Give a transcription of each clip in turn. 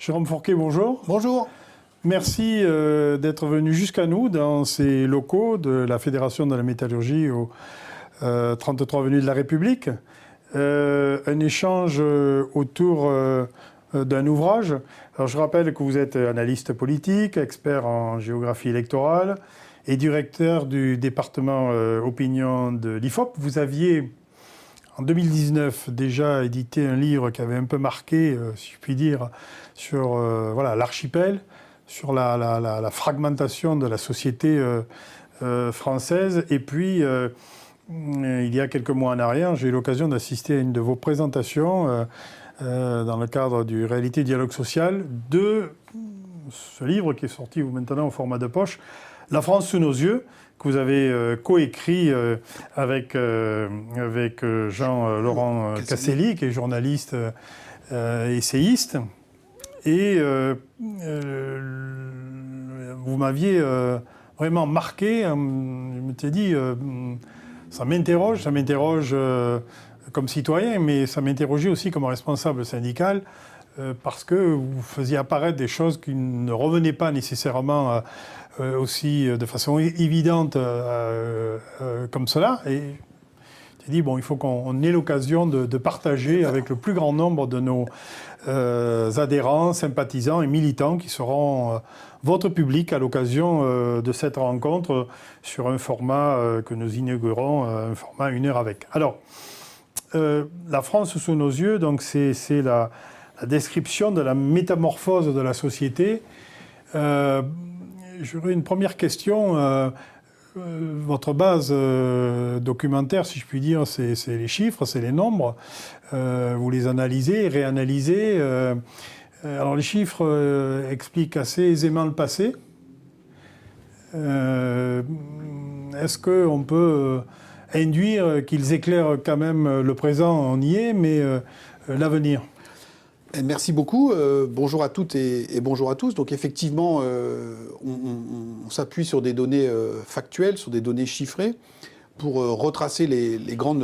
Jérôme Fourquet, bonjour. Bonjour. Merci d'être venu jusqu'à nous dans ces locaux de la Fédération de la Métallurgie au 33 avenue de la République. Un échange autour d'un ouvrage. Alors, je rappelle que vous êtes analyste politique, expert en géographie électorale et directeur du département opinion de l'IFOP. Vous aviez, en 2019, déjà édité un livre qui avait un peu marqué, si je puis dire, sur l'archipel, sur la fragmentation de la société française. Et puis, il y a quelques mois en arrière, j'ai eu l'occasion d'assister à une de vos présentations dans le cadre du Réalité Dialogue Social de ce livre qui est sorti maintenant au format de poche, La France sous nos yeux, que vous avez coécrit avec Jean-Laurent Casselli, qui est journaliste essayiste. Et vous m'aviez vraiment marqué. Je m'étais dit, ça m'interroge comme citoyen, mais ça m'interrogeait aussi comme responsable syndical, parce que vous faisiez apparaître des choses qui ne revenaient pas nécessairement aussi de façon évidente comme cela. Et j'ai dit, bon, il faut qu'on ait l'occasion de partager avec le plus grand nombre de nos adhérents, sympathisants et militants qui seront votre public à l'occasion de cette rencontre sur un format que nous inaugurons, un format 1 heure avec. Alors, la France sous nos yeux, donc c'est la description de la métamorphose de la société. J'aurais une première question. Votre base documentaire, si je puis dire, c'est les chiffres, c'est les nombres. Vous les analysez, réanalysez. Alors les chiffres expliquent assez aisément le passé. Est-ce qu'on peut induire qu'ils éclairent quand même le présent? On y est, mais l'avenir. Merci beaucoup. Bonjour à toutes et bonjour à tous. Donc effectivement, on s'appuie sur des données factuelles, sur des données chiffrées, pour retracer les grandes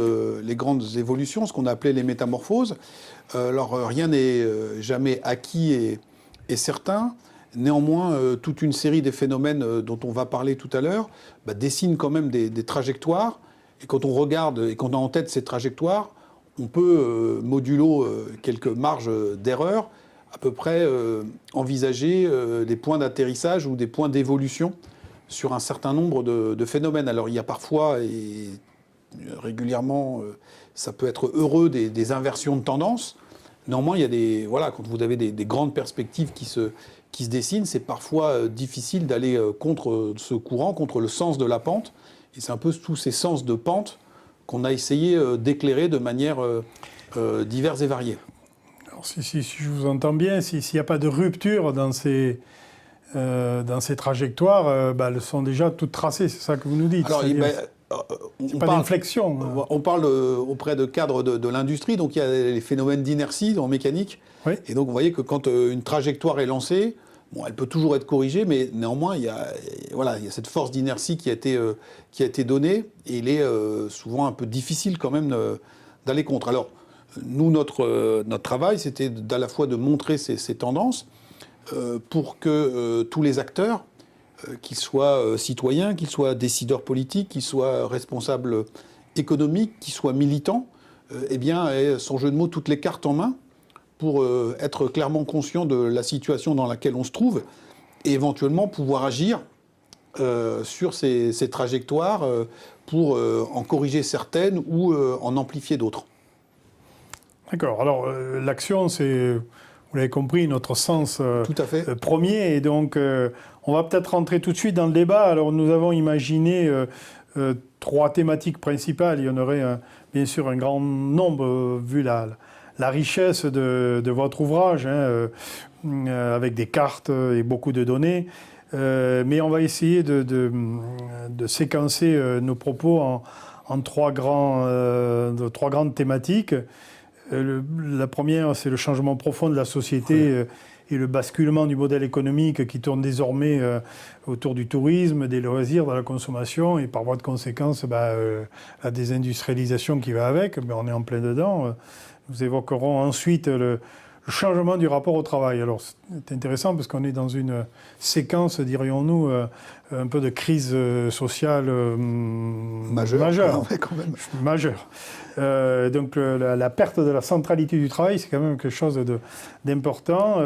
évolutions, ce qu'on a appelé les métamorphoses. Alors rien n'est jamais acquis et certain. Néanmoins, toute une série des phénomènes dont on va parler tout à l'heure dessinent quand même des trajectoires. Et quand on regarde et qu'on a en tête ces trajectoires, on peut, modulo quelques marges d'erreur, à peu près envisager des points d'atterrissage ou des points d'évolution sur un certain nombre de phénomènes. Alors il y a parfois, et régulièrement, ça peut être heureux, des inversions de tendance. Néanmoins, il y a quand vous avez des grandes perspectives qui se dessinent, c'est parfois difficile d'aller contre ce courant, contre le sens de la pente. Et c'est un peu tous ces sens de pente qu'on a essayé d'éclairer de manière diverse et variée. Alors, si je vous entends bien, s'il n'y a pas de rupture dans ces trajectoires, elles sont déjà toutes tracées, c'est ça que vous nous dites. Alors, on parle d'inflexion. On parle auprès de cadres de l'industrie, donc il y a les phénomènes d'inertie en mécanique. Oui. Et donc vous voyez que quand une trajectoire est lancée, elle peut toujours être corrigée, mais néanmoins, il y a cette force d'inertie qui a été donnée, et il est souvent un peu difficile quand même d'aller contre. Alors, nous, notre travail, c'était à la fois de montrer ces tendances pour que tous les acteurs, qu'ils soient citoyens, qu'ils soient décideurs politiques, qu'ils soient responsables économiques, qu'ils soient militants, aient, sans jeu de mots, toutes les cartes en main, pour être clairement conscient de la situation dans laquelle on se trouve et éventuellement pouvoir agir sur ces trajectoires pour en corriger certaines ou en amplifier d'autres. D'accord. Alors, l'action, c'est, vous l'avez compris, notre sens Tout à fait. Premier. Et donc, on va peut-être rentrer tout de suite dans le débat. Alors, nous avons imaginé 3 thématiques principales. Il y en aurait, bien sûr, un grand nombre, vu la richesse de votre ouvrage, avec des cartes et beaucoup de données. Mais on va essayer de séquencer nos propos en 3 grandes thématiques. La première, c'est le changement profond de la société et le basculement du modèle économique qui tourne désormais autour du tourisme, des loisirs, de la consommation et par voie de conséquence la désindustrialisation qui va avec. On est en plein dedans. Nous évoquerons ensuite le changement du rapport au travail. Alors, c'est intéressant parce qu'on est dans une séquence, dirions-nous, un peu de crise sociale majeure. Ouais, quand même. Majeure. Donc, la perte de la centralité du travail, c'est quand même quelque chose d'important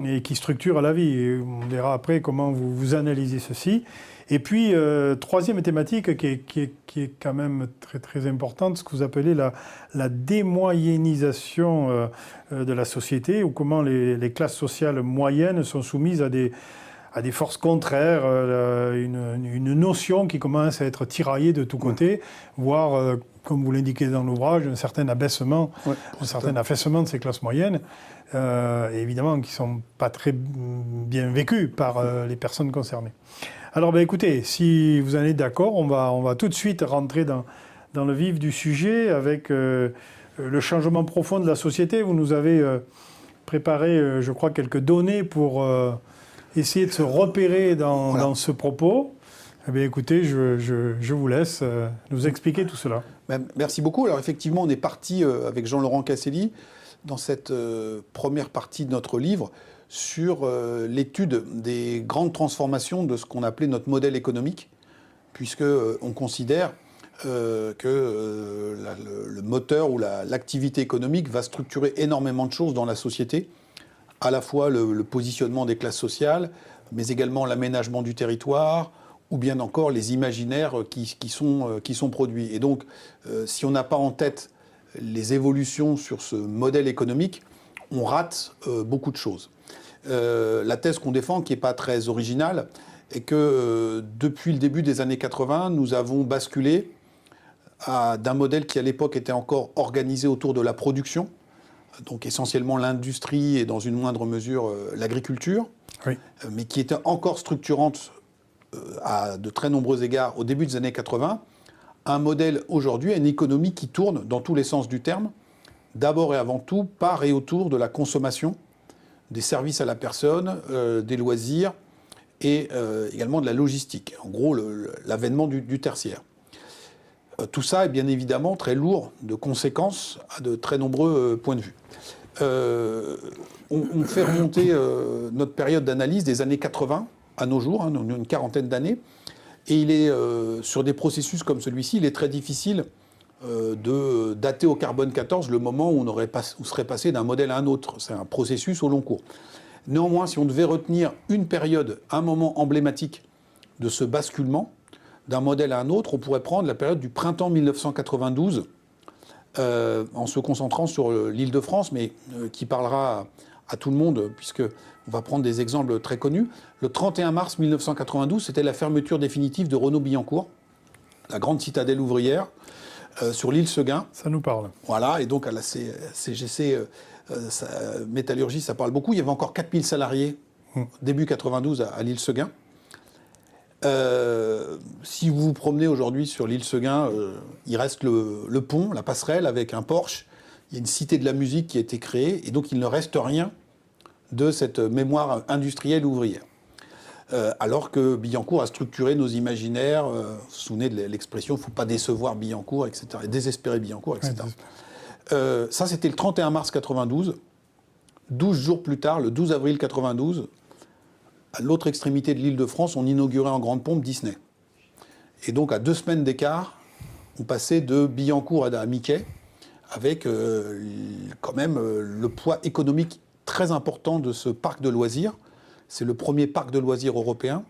et qui structure la vie. Et on verra après comment vous analysez ceci. Et puis, troisième thématique qui est quand même très, très importante, ce que vous appelez la démoyennisation de la société, ou comment les classes sociales moyennes sont soumises à des forces contraires, une notion qui commence à être tiraillée de tous côtés, voire, comme vous l'indiquez dans l'ouvrage, un certain abaissement, un certain affaissement de ces classes moyennes, et évidemment qui ne sont pas très bien vécues par les personnes concernées. Alors, écoutez, si vous en êtes d'accord, on va tout de suite rentrer dans le vif du sujet avec le changement profond de la société. Vous nous avez préparé, je crois, quelques données pour essayer de se repérer dans ce propos. Eh bien, écoutez, je vous laisse nous expliquer tout cela. Merci beaucoup. Alors, effectivement, on est parti avec Jean-Laurent Casselli dans cette première partie de notre livre sur l'étude des grandes transformations de ce qu'on appelait notre modèle économique, puisqu'on considère que le moteur ou l'activité économique va structurer énormément de choses dans la société, à la fois le positionnement des classes sociales, mais également l'aménagement du territoire, ou bien encore les imaginaires qui sont produits. Et donc, si on n'a pas en tête les évolutions sur ce modèle économique, on rate beaucoup de choses. La thèse qu'on défend, qui n'est pas très originale, est que depuis le début des années 80, nous avons basculé d'un modèle qui à l'époque était encore organisé autour de la production, donc essentiellement l'industrie et dans une moindre mesure l'agriculture, oui. Mais qui était encore structurante à de très nombreux égards au début des années 80, un modèle aujourd'hui, une économie qui tourne dans tous les sens du terme, d'abord et avant tout par et autour de la consommation, des services à la personne, des loisirs et également de la logistique. En gros, l'avènement du tertiaire. Tout ça est bien évidemment très lourd de conséquences à de très nombreux points de vue. On fait remonter notre période d'analyse des années 80 à nos jours, une quarantaine d'années, et il est sur des processus comme celui-ci, il est très difficile de dater au carbone 14 le moment où on serait passé d'un modèle à un autre. C'est un processus au long cours. Néanmoins, si on devait retenir une période, un moment emblématique de ce basculement d'un modèle à un autre, on pourrait prendre la période du printemps 1992, en se concentrant sur l'Île-de-France, mais qui parlera à tout le monde, puisqu'on va prendre des exemples très connus. Le 31 mars 1992, c'était la fermeture définitive de Renault-Billancourt, la grande citadelle ouvrière, sur l'île Seguin. Ça nous parle. Voilà, et donc à la CGC Métallurgie, ça parle beaucoup. Il y avait encore 4000 salariés, début 92, à l'île Seguin. Si vous vous promenez aujourd'hui sur l'île Seguin, il reste le pont, la passerelle avec un porche. Il y a une cité de la musique qui a été créée, et donc il ne reste rien de cette mémoire industrielle ouvrière. Alors que Billancourt a structuré nos imaginaires. Vous vous souvenez de l'expression « il ne faut pas décevoir Billancourt », etc. « Désespérer Billancourt », etc. Ça, c'était le 31 mars 92. 12 jours plus tard, le 12 avril 92, à l'autre extrémité de l'Île-de-France, on inaugurait en grande pompe Disney. Et donc, à 2 semaines d'écart, on passait de Billancourt à Mickey, avec quand même le poids économique très important de ce parc de loisirs. C'est le premier parc de loisirs européen.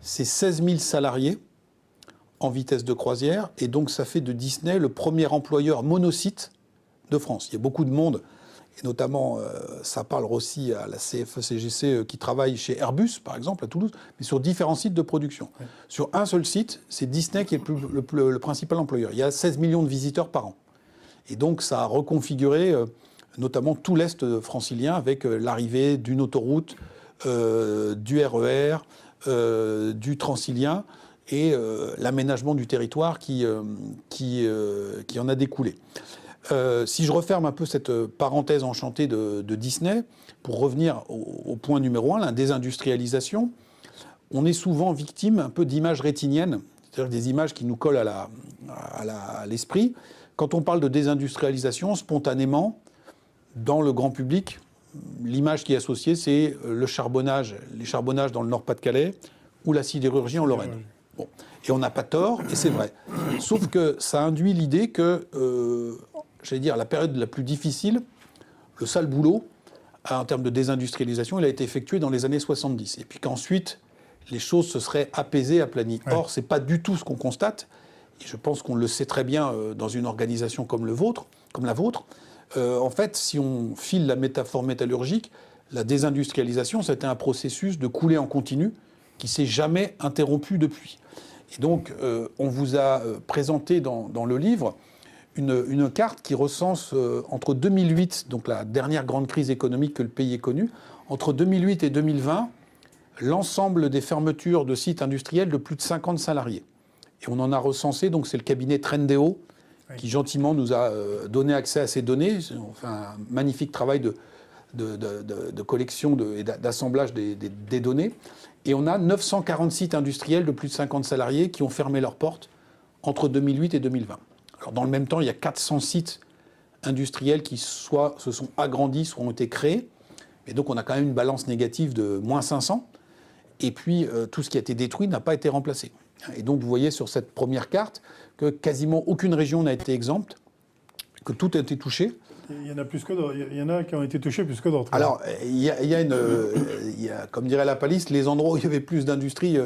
C'est 16 000 salariés en vitesse de croisière. Et donc, ça fait de Disney le premier employeur monosite de France. Il y a beaucoup de monde, et notamment, ça parle aussi à la CFE-CGC qui travaille chez Airbus, par exemple, à Toulouse, mais sur différents sites de production. Oui. Sur un seul site, c'est Disney qui est le principal employeur. Il y a 16 millions de visiteurs par an. Et donc, ça a reconfiguré notamment tout l'Est francilien avec l'arrivée d'une autoroute, du RER, du Transilien et l'aménagement du territoire qui en a découlé. Si je referme un peu cette parenthèse enchantée de Disney, pour revenir au point numéro 1, la désindustrialisation, on est souvent victime un peu d'images rétiniennes, c'est-à-dire des images qui nous collent à l'esprit. Quand on parle de désindustrialisation, spontanément, dans le grand public, l'image qui est associée, c'est les charbonnages dans le Nord-Pas-de-Calais ou la sidérurgie en Lorraine. Bon. Et on n'a pas tort, et c'est vrai. Sauf que ça induit l'idée que, la période la plus difficile, le sale boulot, en termes de désindustrialisation, il a été effectué dans les années 70. Et puis qu'ensuite, les choses se seraient apaisées, aplanies. Ouais. Or, ce n'est pas du tout ce qu'on constate. Et je pense qu'on le sait très bien dans une organisation comme la vôtre. En fait, si on file la métaphore métallurgique, la désindustrialisation, c'était un processus de coulée en continu qui ne s'est jamais interrompu depuis. Et donc, on vous a présenté dans le livre une carte qui recense entre 2008, donc la dernière grande crise économique que le pays ait connue, entre 2008 et 2020, l'ensemble des fermetures de sites industriels de plus de 50 salariés. Et on en a recensé, donc c'est le cabinet Trendéo qui gentiment nous a donné accès à ces données. On fait un magnifique travail de collection et d'assemblage des données. Et on a 940 sites industriels de plus de 50 salariés qui ont fermé leurs portes entre 2008 et 2020. Alors dans le même temps, il y a 400 sites industriels qui soit se sont agrandis, soit ont été créés. Et donc on a quand même une balance négative de moins 500. Et puis tout ce qui a été détruit n'a pas été remplacé. Et donc vous voyez sur cette première carte que quasiment aucune région n'a été exempte, que tout a été touché. Il y en a plus que d'autres. Il y en a qui ont été touchés plus que d'autres. Alors, il y a, comme dirait la palisse, les endroits où il y avait plus d'industrie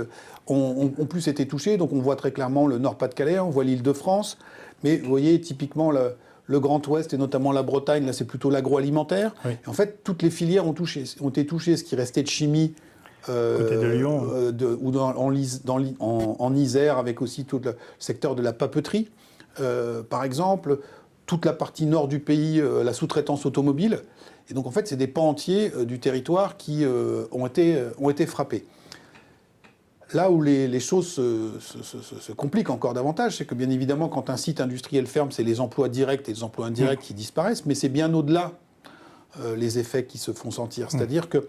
ont plus été touchés. Donc on voit très clairement le Nord-Pas-de-Calais, on voit l'Île-de-France. Mais vous voyez, typiquement, le Grand Ouest et notamment la Bretagne, là c'est plutôt l'agroalimentaire. Oui. Et en fait, toutes les filières ont été touchées. Ce qui restait de chimie, côté de Lyon. Ou en Isère, avec aussi tout le secteur de la papeterie, par exemple. Toute la partie nord du pays, la sous-traitance automobile. Et donc, en fait, c'est des pans entiers du territoire qui ont été frappés. Là où les choses se compliquent encore davantage, c'est que, bien évidemment, quand un site industriel ferme, c'est les emplois directs et les emplois indirects qui disparaissent, mais c'est bien au-delà les effets qui se font sentir. C'est-à-dire que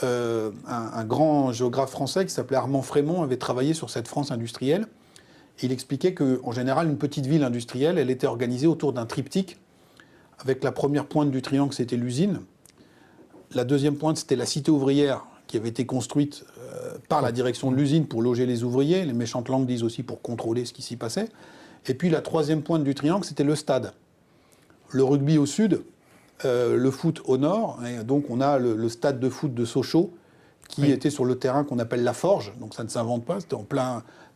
un grand géographe français qui s'appelait Armand Frémont avait travaillé sur cette France industrielle. Il expliquait qu'en général, une petite ville industrielle, elle était organisée autour d'un triptyque, avec la première pointe du triangle, c'était l'usine. La deuxième pointe, c'était la cité ouvrière, qui avait été construite par la direction de l'usine pour loger les ouvriers. Les méchantes langues disent aussi pour contrôler ce qui s'y passait. Et puis la troisième pointe du triangle, c'était le stade. Le rugby au sud, le foot au nord. Et donc on a le stade de foot de Sochaux, qui était sur le terrain qu'on appelle la Forge. Donc ça ne s'invente pas, c'était en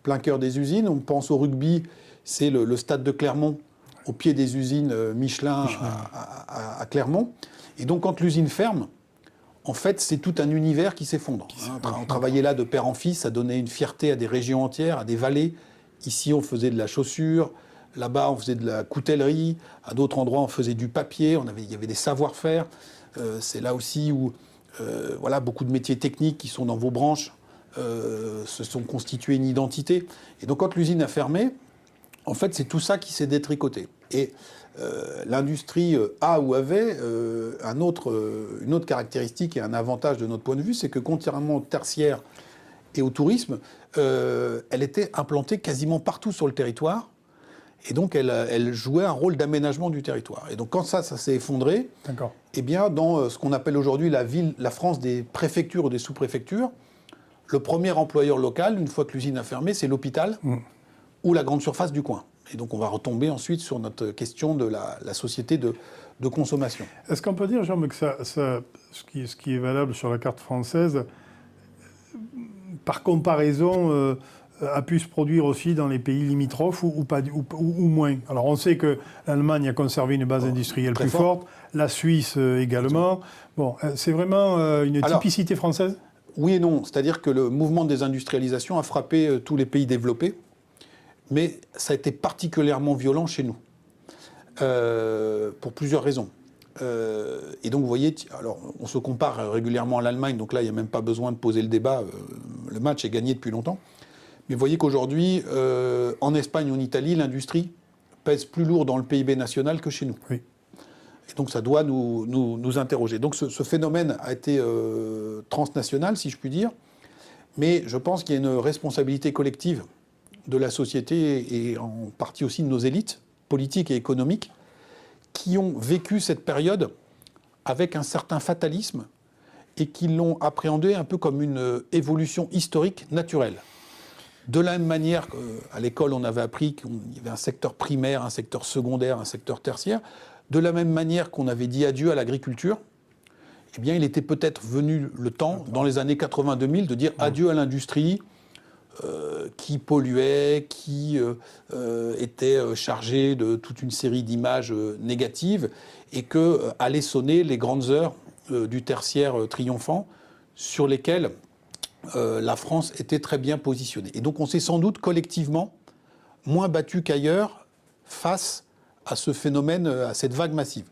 plein cœur des usines. On pense au rugby, c'est le stade de Clermont, au pied des usines Michelin. À Clermont. Et donc quand l'usine ferme, en fait, c'est tout un univers qui s'effondre. On travaillait là de père en fils, ça donnait une fierté à des régions entières, à des vallées. Ici, on faisait de la chaussure. Là-bas, on faisait de la coutellerie. À d'autres endroits, on faisait du papier. Il y avait des savoir-faire. C'est là aussi où beaucoup de métiers techniques qui sont dans vos branches se sont constitués une identité. Et donc, quand l'usine a fermé, en fait, c'est tout ça qui s'est détricoté. Et l'industrie a ou avait une autre caractéristique et un avantage de notre point de vue, c'est que contrairement au tertiaire et au tourisme, elle était implantée quasiment partout sur le territoire. Et donc, elle jouait un rôle d'aménagement du territoire. Et donc, quand ça s'est effondré, eh bien, dans ce qu'on appelle aujourd'hui la France des préfectures ou des sous-préfectures, le premier employeur local, une fois que l'usine a fermé, c'est l'hôpital ou la grande surface du coin. Et donc, on va retomber ensuite sur notre question de la société de consommation. Est-ce qu'on peut dire, Jean, que ce qui est valable sur la carte française, par comparaison, a pu se produire aussi dans les pays limitrophes ou moins? Alors, on sait que l'Allemagne a conservé une base industrielle plus forte, la Suisse également. Bon, c'est vraiment une typicité française? Oui et non. C'est-à-dire que le mouvement de désindustrialisation a frappé tous les pays développés, mais ça a été particulièrement violent chez nous, pour plusieurs raisons. Et donc, vous voyez, alors, on se compare régulièrement à l'Allemagne, donc là, il n'y a même pas besoin de poser le débat. Le match est gagné depuis longtemps. Mais vous voyez qu'aujourd'hui, en Espagne ou en Italie, l'industrie pèse plus lourd dans le PIB national que chez nous. Oui. Et donc, ça doit nous interroger. Donc, ce phénomène a été transnational, si je puis dire. Mais je pense qu'il y a une responsabilité collective de la société et en partie aussi de nos élites politiques et économiques qui ont vécu cette période avec un certain fatalisme et qui l'ont appréhendé un peu comme une évolution historique naturelle. De la même manière qu'à l'école, on avait appris qu'il y avait un secteur primaire, un secteur secondaire, un secteur tertiaire, de la même manière qu'on avait dit adieu à l'agriculture, eh bien, il était peut-être venu le temps, dans les années 80-2000, de dire adieu à l'industrie qui polluait, qui était chargée de toute une série d'images négatives, et que allaient sonner les grandes heures du tertiaire triomphant, sur lesquelles la France était très bien positionnée. Et donc on s'est sans doute collectivement moins battu qu'ailleurs face à ce phénomène, à cette vague massive.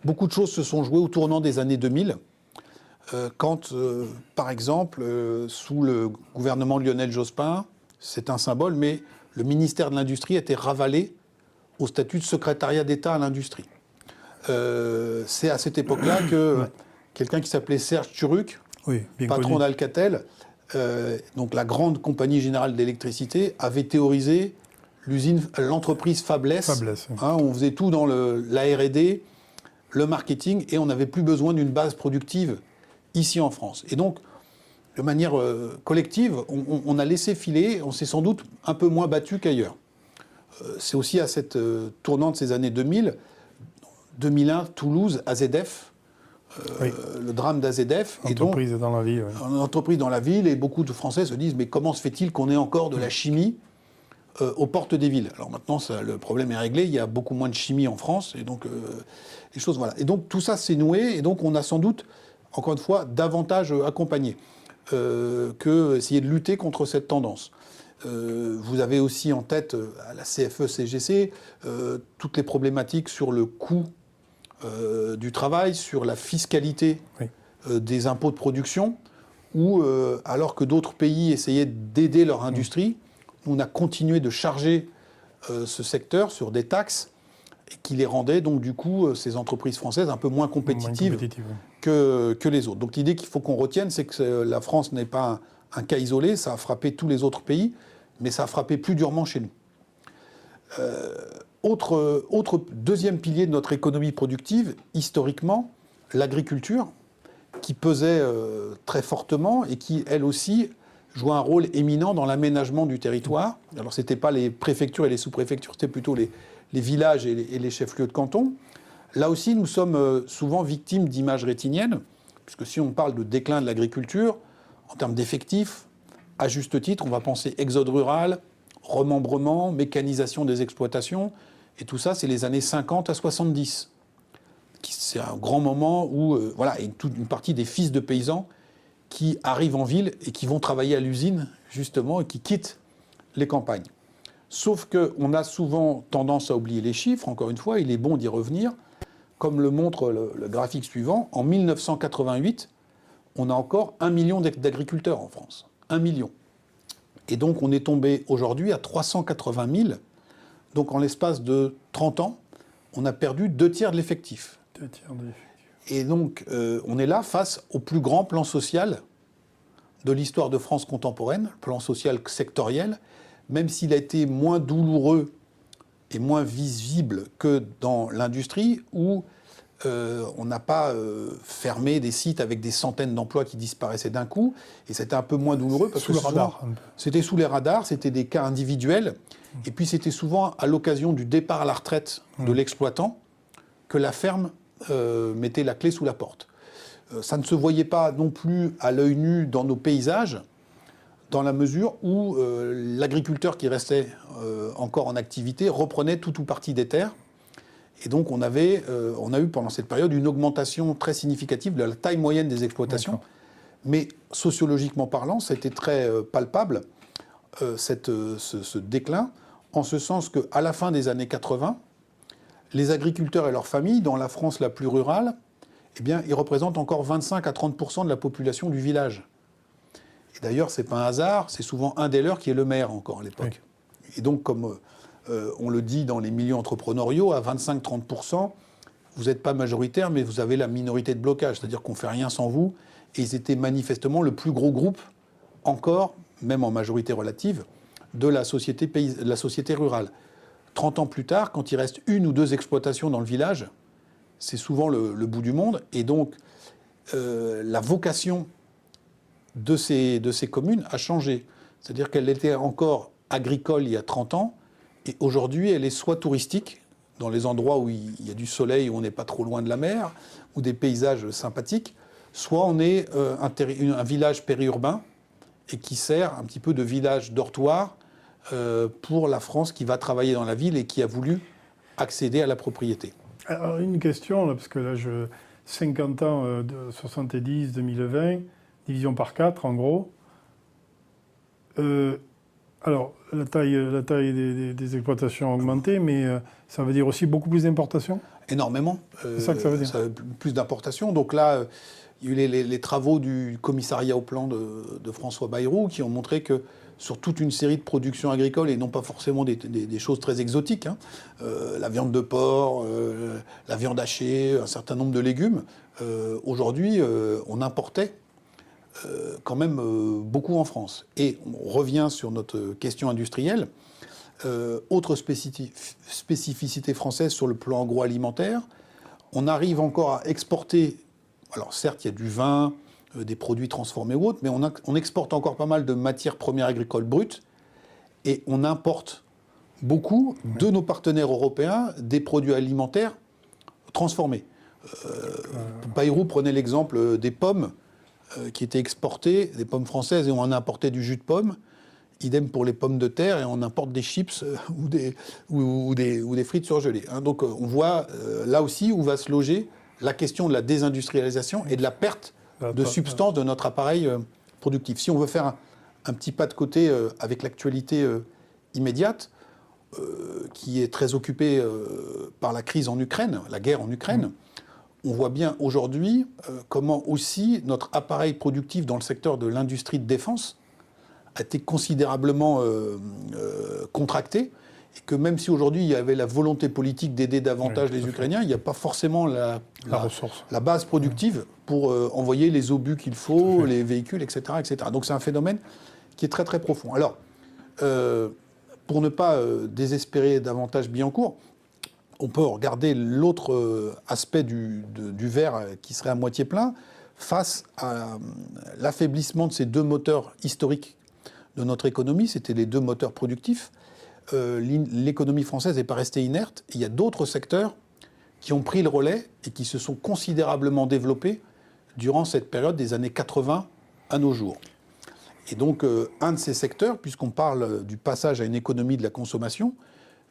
Beaucoup de choses se sont jouées au tournant des années 2000, quand, par exemple, sous le gouvernement de Lionel Jospin, c'est un symbole, mais le ministère de l'Industrie était ravalé au statut de secrétariat d'État à l'industrie. C'est à cette époque-là que quelqu'un qui s'appelait Serge Turuc, patron d'Alcatel, donc la grande compagnie générale d'électricité, avait théorisé l'entreprise Fabless. On faisait tout dans la R&D, le marketing, et on n'avait plus besoin d'une base productive ici en France. Et donc, de manière collective, on a laissé filer, on s'est sans doute un peu moins battu qu'ailleurs. C'est aussi à cette tournante de ces années 2000, 2001, Toulouse, AZF, le drame d'AZF. Entreprise dans la ville. Une entreprise dans la ville, et beaucoup de Français se disent, mais comment se fait-il qu'on ait encore de la chimie aux portes des villes? Alors maintenant, le problème est réglé, il y a beaucoup moins de chimie en France, et donc les choses, voilà. Et donc tout ça s'est noué, et donc on a sans doute, encore une fois, davantage accompagné que essayer de lutter contre cette tendance. Vous avez aussi en tête, à la CFE-CGC, toutes les problématiques sur le coût du travail, sur la fiscalité des impôts de production, où, alors que d'autres pays essayaient d'aider leur industrie, on a continué de charger ce secteur sur des taxes qui les rendaient, donc du coup, ces entreprises françaises un peu moins compétitives que les autres. Donc l'idée qu'il faut qu'on retienne, c'est que la France n'est pas un cas isolé, ça a frappé tous les autres pays, mais ça a frappé plus durement chez nous. Autre deuxième pilier de notre économie productive, historiquement, l'agriculture, qui pesait très fortement et qui, elle aussi, jouait un rôle éminent dans l'aménagement du territoire. Alors, ce n'était pas les préfectures et les sous-préfectures, c'était plutôt les villages et les chefs-lieux de canton. Là aussi, nous sommes souvent victimes d'images rétiniennes, puisque si on parle de déclin de l'agriculture, en termes d'effectifs, à juste titre, on va penser exode rural, remembrement, mécanisation des exploitations, et tout ça, c'est les années 50 à 70. C'est un grand moment où, et toute une partie des fils de paysans qui arrivent en ville et qui vont travailler à l'usine, justement, et qui quittent les campagnes. Sauf qu'on a souvent tendance à oublier les chiffres, encore une fois, il est bon d'y revenir. Comme le montre le graphique suivant, en 1988, on a encore 1 million d'agriculteurs en France. 1 million. Et donc on est tombé aujourd'hui à 380 000. Donc en l'espace de 30 ans, on a perdu 2 tiers de l'effectif. 2 tiers de l'effectif. Et donc on est là face au plus grand plan social de l'histoire de France contemporaine, plan social sectoriel, même s'il a été moins douloureux et moins visible que dans l'industrie, où on n'a pas fermé des sites avec des centaines d'emplois qui disparaissaient d'un coup, et c'était un peu moins douloureux parce que c'était sous les radars, c'était des cas individuels, et puis c'était souvent à l'occasion du départ à la retraite de l'exploitant que la ferme mettait la clé sous la porte. Ça ne se voyait pas non plus à l'œil nu dans nos paysages, dans la mesure où l'agriculteur qui restait encore en activité reprenait tout ou partie des terres. Et donc on a eu pendant cette période une augmentation très significative de la taille moyenne des exploitations. D'accord. Mais sociologiquement parlant, ça a été très palpable, ce déclin, en ce sens qu'à la fin des années 80, les agriculteurs et leurs familles, dans la France la plus rurale, eh bien, ils représentent encore 25 à 30% de la population du village. Et d'ailleurs, ce n'est pas un hasard, c'est souvent un des leurs qui est le maire encore à l'époque. Oui. Et donc, comme on le dit dans les milieux entrepreneuriaux, à 25-30%, vous n'êtes pas majoritaire, mais vous avez la minorité de blocage, c'est-à-dire qu'on ne fait rien sans vous. Et ils étaient manifestement le plus gros groupe, encore, même en majorité relative, de la société rurale. 30 ans plus tard, quand il reste 1 ou 2 exploitations dans le village, c'est souvent le bout du monde. Et donc, la vocation de ces communes a changé. C'est-à-dire qu'elle était encore agricole il y a 30 ans, et aujourd'hui, elle est soit touristique, dans les endroits où il y a du soleil, où on n'est pas trop loin de la mer, ou des paysages sympathiques, soit on est un village périurbain, et qui sert un petit peu de village dortoir pour la France qui va travailler dans la ville et qui a voulu accéder à la propriété. Alors, une question, là, parce que là, 50 ans de 70, 2020, division par 4, en gros. Alors, la taille des exploitations a augmenté, mais ça veut dire aussi beaucoup plus d'importations ? Énormément. C'est ça que ça veut dire. Plus d'importations. Donc là, il y a eu les travaux du commissariat au plan de François Bayrou qui ont montré que sur toute une série de productions agricoles, et non pas forcément des choses très exotiques, hein, la viande de porc, la viande hachée, un certain nombre de légumes, aujourd'hui, on importait quand même beaucoup en France. Et on revient sur notre question industrielle. Autre spécificité française sur le plan agroalimentaire, on arrive encore à exporter. Alors certes, il y a du vin, des produits transformés ou autres, mais on exporte encore pas mal de matières premières agricoles brutes et on importe beaucoup de nos partenaires européens des produits alimentaires transformés. Bayrou prenait l'exemple des pommes qui étaient exportées, des pommes françaises, et on en importait du jus de pomme. Idem pour les pommes de terre, et on importe des chips ou des frites surgelées. Hein. Donc on voit là aussi où va se loger la question de la désindustrialisation et de la perte de substance de notre appareil productif. Si on veut faire un petit pas de côté avec l'actualité immédiate, qui est très occupée par la crise en Ukraine, la guerre en Ukraine, on voit bien aujourd'hui comment aussi notre appareil productif dans le secteur de l'industrie de défense a été considérablement contracté, et que même si aujourd'hui il y avait la volonté politique d'aider davantage les Ukrainiens, il n'y a pas forcément la base productive pour envoyer les obus qu'il faut, les véhicules, etc., etc. Donc c'est un phénomène qui est très très profond. Alors, pour ne pas désespérer davantage Billancourt, on peut regarder l'autre aspect du verre qui serait à moitié plein, face à l'affaiblissement de ces deux moteurs historiques de notre économie, c'était les deux moteurs productifs. L'économie française n'est pas restée inerte. Il y a d'autres secteurs qui ont pris le relais et qui se sont considérablement développés durant cette période des années 80 à nos jours. Et donc, un de ces secteurs, puisqu'on parle du passage à une économie de la consommation,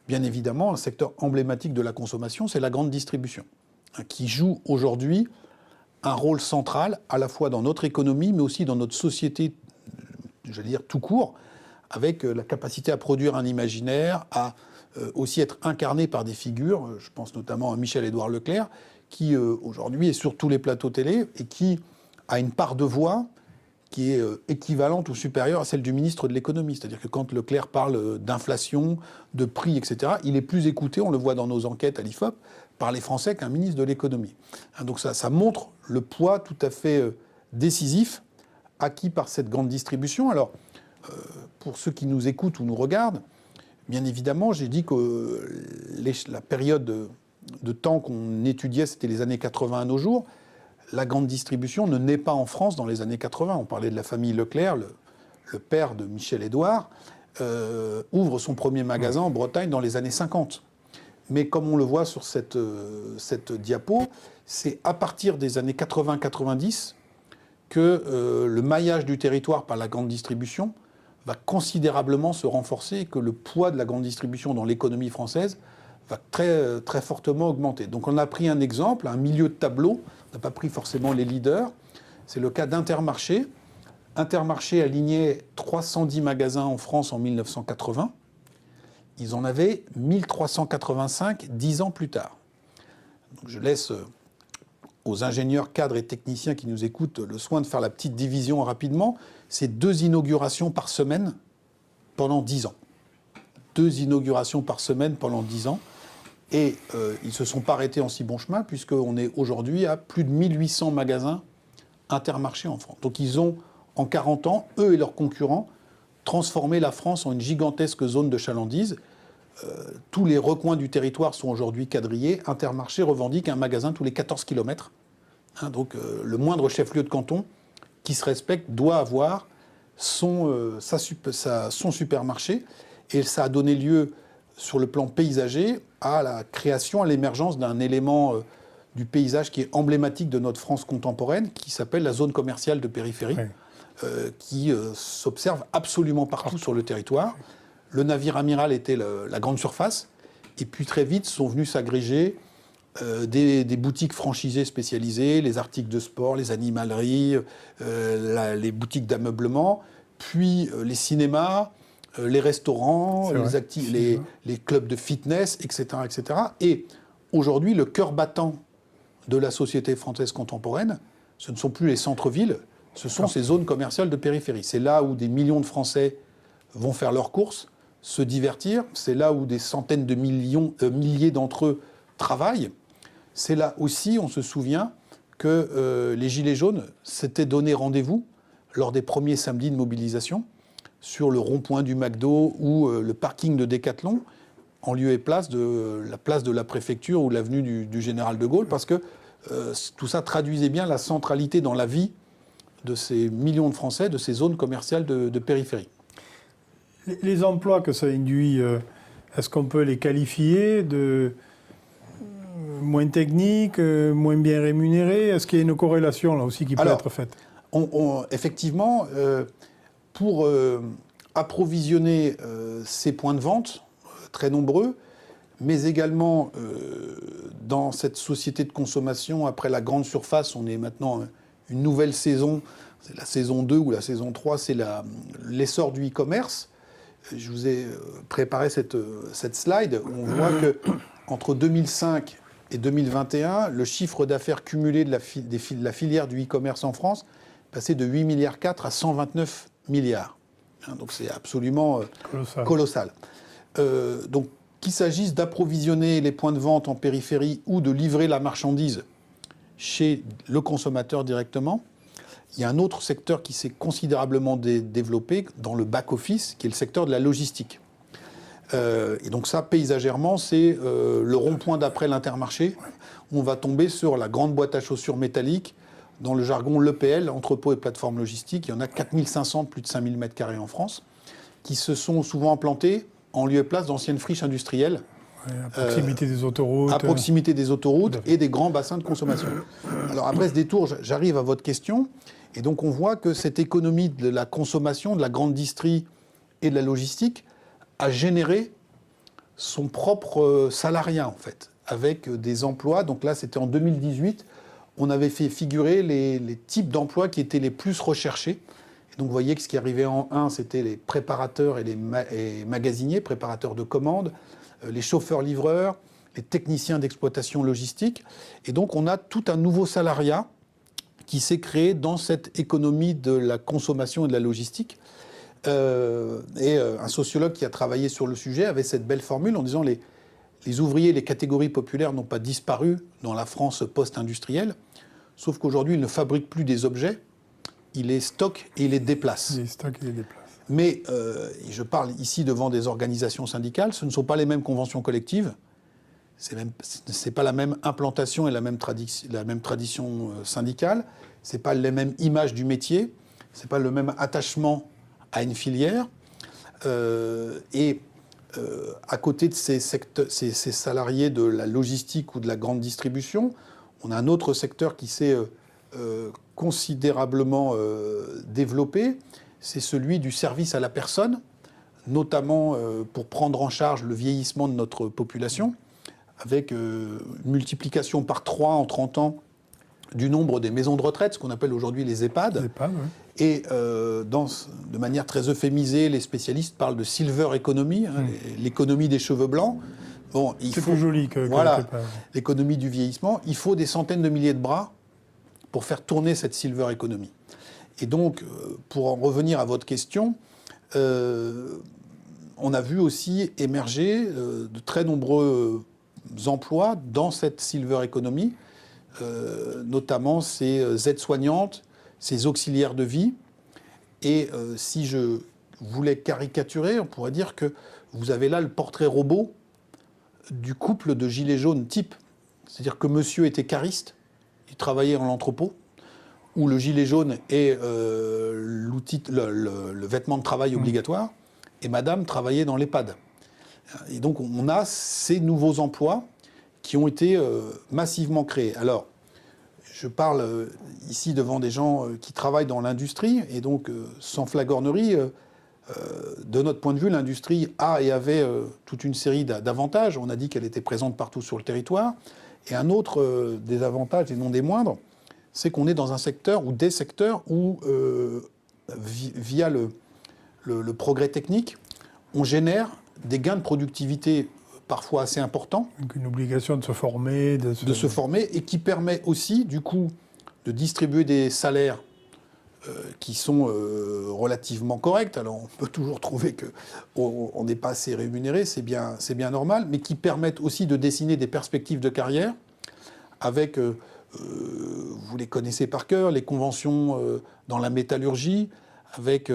bien évidemment, un secteur emblématique de la consommation, c'est la grande distribution, qui joue aujourd'hui un rôle central, à la fois dans notre économie, mais aussi dans notre société, j'allais dire tout court, avec la capacité à produire un imaginaire, à aussi être incarné par des figures, je pense notamment à Michel-Édouard Leclerc, qui aujourd'hui est sur tous les plateaux télé et qui a une part de voix qui est équivalente ou supérieure à celle du ministre de l'économie. C'est-à-dire que quand Leclerc parle d'inflation, de prix, etc., il est plus écouté, on le voit dans nos enquêtes à l'IFOP, par les Français qu'un ministre de l'économie. Donc ça montre le poids tout à fait décisif acquis par cette grande distribution. Alors, pour ceux qui nous écoutent ou nous regardent, bien évidemment, j'ai dit que la période de temps qu'on étudiait, c'était les années 80 à nos jours. La grande distribution ne naît pas en France dans les années 80. On parlait de la famille Leclerc, le père de Michel-Édouard, ouvre son premier magasin en Bretagne dans les années 50. Mais comme on le voit sur cette diapo, c'est à partir des années 80-90 que le maillage du territoire par la grande distribution va considérablement se renforcer et que le poids de la grande distribution dans l'économie française va très, très fortement augmenter. Donc on a pris un exemple, un milieu de tableau, on n'a pas pris forcément les leaders, c'est le cas d'Intermarché. Intermarché alignait 310 magasins en France en 1980, ils en avaient 1385 10 ans plus tard. Donc je laisse aux ingénieurs, cadres et techniciens qui nous écoutent le soin de faire la petite division rapidement. C'est 2 inaugurations par semaine pendant 10 ans. 2 inaugurations par semaine pendant 10 ans. Et ils ne se sont pas arrêtés en si bon chemin, puisqu'on est aujourd'hui à plus de 1800 magasins Intermarché en France. Donc ils ont, en 40 ans, eux et leurs concurrents, transformé la France en une gigantesque zone de chalandise. tous les recoins du territoire sont aujourd'hui quadrillés. Intermarché revendique un magasin tous les 14 km. Donc le moindre chef-lieu de canton qui se respecte doit avoir son supermarché. Et ça a donné lieu, sur le plan paysager, à la création, à l'émergence d'un élément du paysage qui est emblématique de notre France contemporaine, qui s'appelle la zone commerciale de périphérie, qui s'observe absolument partout sur le territoire. Le navire amiral était la grande surface, et puis très vite sont venus s'agréger des boutiques franchisées spécialisées, les articles de sport, les animaleries, les boutiques d'ameublement, puis les cinémas, les restaurants, les clubs de fitness, etc., etc. Et aujourd'hui, le cœur battant de la société française contemporaine, ce ne sont plus les centres-villes, ce sont ces zones commerciales de périphérie. C'est là où des millions de Français vont faire leurs courses, se divertir. C'est là où des centaines de milliers d'entre eux travaillent. C'est là aussi, on se souvient, que les Gilets jaunes s'étaient donné rendez-vous lors des premiers samedis de mobilisation sur le rond-point du McDo ou le parking de Décathlon, en lieu et place de la préfecture ou l'avenue du Général de Gaulle, parce que tout ça traduisait bien la centralité dans la vie de ces millions de Français, de ces zones commerciales de périphérie. Les emplois que ça induit, est-ce qu'on peut les qualifier de moins techniques, moins bien rémunérés? Est-ce qu'il y a une corrélation là aussi qui peut être faite? Effectivement, pour approvisionner ces points de vente, très nombreux, mais également dans cette société de consommation, après la grande surface, on est maintenant une nouvelle saison, c'est la saison 2 ou la saison 3, c'est l'essor du e-commerce. Je vous ai préparé cette slide où on voit qu'entre 2005 et 2021, le chiffre d'affaires cumulé de la filière du e-commerce en France est passé de 8,4 milliards à 129 milliards. Donc c'est absolument colossal. Donc qu'il s'agisse d'approvisionner les points de vente en périphérie ou de livrer la marchandise chez le consommateur directement, il y a un autre secteur qui s'est considérablement développé dans le back-office, qui est le secteur de la logistique. Et donc ça, paysagèrement, c'est le rond-point d'après l'Intermarché. On va tomber sur la grande boîte à chaussures métallique, dans le jargon l'EPL, entrepôt et plateforme logistique. Il y en a 4500, plus de 5000 m² en France, qui se sont souvent implantés en lieu et place d'anciennes friches industrielles. À proximité des autoroutes. À proximité des autoroutes et des grands bassins de consommation. Alors après ce détour, j'arrive à votre question. Et donc on voit que cette économie de la consommation, de la grande distrie et de la logistique a généré son propre salariat, en fait, avec des emplois. Donc là, c'était en 2018. On avait fait figurer les types d'emplois qui étaient les plus recherchés. Et donc vous voyez que ce qui arrivait en 1, c'était les préparateurs et les magasiniers, préparateurs de commandes, les chauffeurs-livreurs, les techniciens d'exploitation logistique. Et donc on a tout un nouveau salariat qui s'est créé dans cette économie de la consommation et de la logistique. Un sociologue qui a travaillé sur le sujet avait cette belle formule en disant les ouvriers, les catégories populaires n'ont pas disparu dans la France post-industrielle, sauf qu'aujourd'hui, ils ne fabriquent plus des objets, ils les stockent et ils les déplacent. Mais je parle ici devant des organisations syndicales, ce ne sont pas les mêmes conventions collectives, ce n'est pas la même implantation et la même tradition syndicale, ce n'est pas les mêmes images du métier, ce n'est pas le même attachement à une filière. À côté de ces salariés de la logistique ou de la grande distribution, on a un autre secteur qui s'est considérablement développé, c'est celui du service à la personne, notamment pour prendre en charge le vieillissement de notre population, avec une multiplication par 3 en 30 ans du nombre des maisons de retraite, ce qu'on appelle aujourd'hui les EHPAD. Et de manière très euphémisée, les spécialistes parlent de silver economy, l'économie des cheveux blancs. Bon, c'est plus joli que l'économie du vieillissement. Il faut des centaines de milliers de bras pour faire tourner cette silver economy. Et donc, pour en revenir à votre question, on a vu aussi émerger de très nombreux emplois dans cette silver economy, notamment ces aides-soignantes, ces auxiliaires de vie. Et si je voulait caricaturer, on pourrait dire que vous avez là le portrait robot du couple de gilets jaunes type. C'est-à-dire que monsieur était cariste, il travaillait dans l'entrepôt, où le gilet jaune est le vêtement de travail obligatoire, et madame travaillait dans l'EHPAD. Et donc on a ces nouveaux emplois qui ont été massivement créés. Alors, je parle ici devant des gens qui travaillent dans l'industrie, et donc sans flagornerie, de notre point de vue, l'industrie a et avait toute une série d'avantages. On a dit qu'elle était présente partout sur le territoire. Et un autre des avantages, et non des moindres, c'est qu'on est dans un secteur ou des secteurs où, via le progrès technique, on génère des gains de productivité parfois assez importants. Donc une obligation de se former. De se former, et qui permet aussi, du coup, de distribuer des salaires qui sont relativement corrects. Alors, on peut toujours trouver qu'on n'est pas assez rémunéré, c'est bien normal, mais qui permettent aussi de dessiner des perspectives de carrière avec, vous les connaissez par cœur, les conventions dans la métallurgie, avec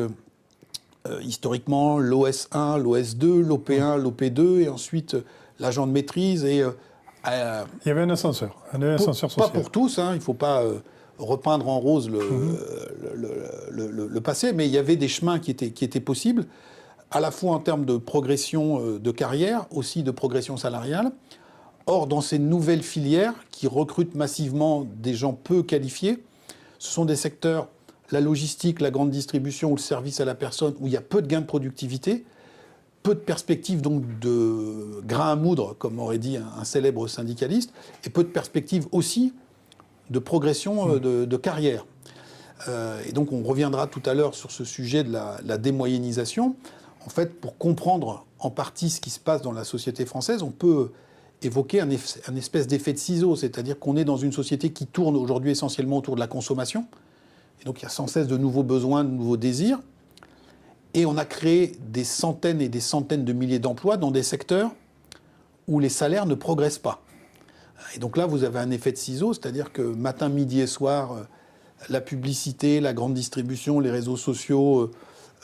historiquement l'OS1, l'OS2, l'OP1, l'OP2, et ensuite l'agent de maîtrise. Et, il y avait un ascenseur social. Pas pour tous, hein, il ne faut pas repeindre en rose le passé, mais il y avait des chemins qui étaient possibles, à la fois en termes de progression de carrière, aussi de progression salariale. Or, dans ces nouvelles filières qui recrutent massivement des gens peu qualifiés, ce sont des secteurs, la logistique, la grande distribution ou le service à la personne, où il y a peu de gains de productivité, peu de perspectives donc de grain à moudre, comme aurait dit un célèbre syndicaliste, et peu de perspectives aussi de progression de carrière. Et donc on reviendra tout à l'heure sur ce sujet de la démoyennisation. En fait, pour comprendre en partie ce qui se passe dans la société française, on peut évoquer un espèce d'effet de ciseau, c'est-à-dire qu'on est dans une société qui tourne aujourd'hui essentiellement autour de la consommation. Et donc il y a sans cesse de nouveaux besoins, de nouveaux désirs. Et on a créé des centaines et des centaines de milliers d'emplois dans des secteurs où les salaires ne progressent pas. Et donc là, vous avez un effet de ciseau, c'est-à-dire que matin, midi et soir, la publicité, la grande distribution, les réseaux sociaux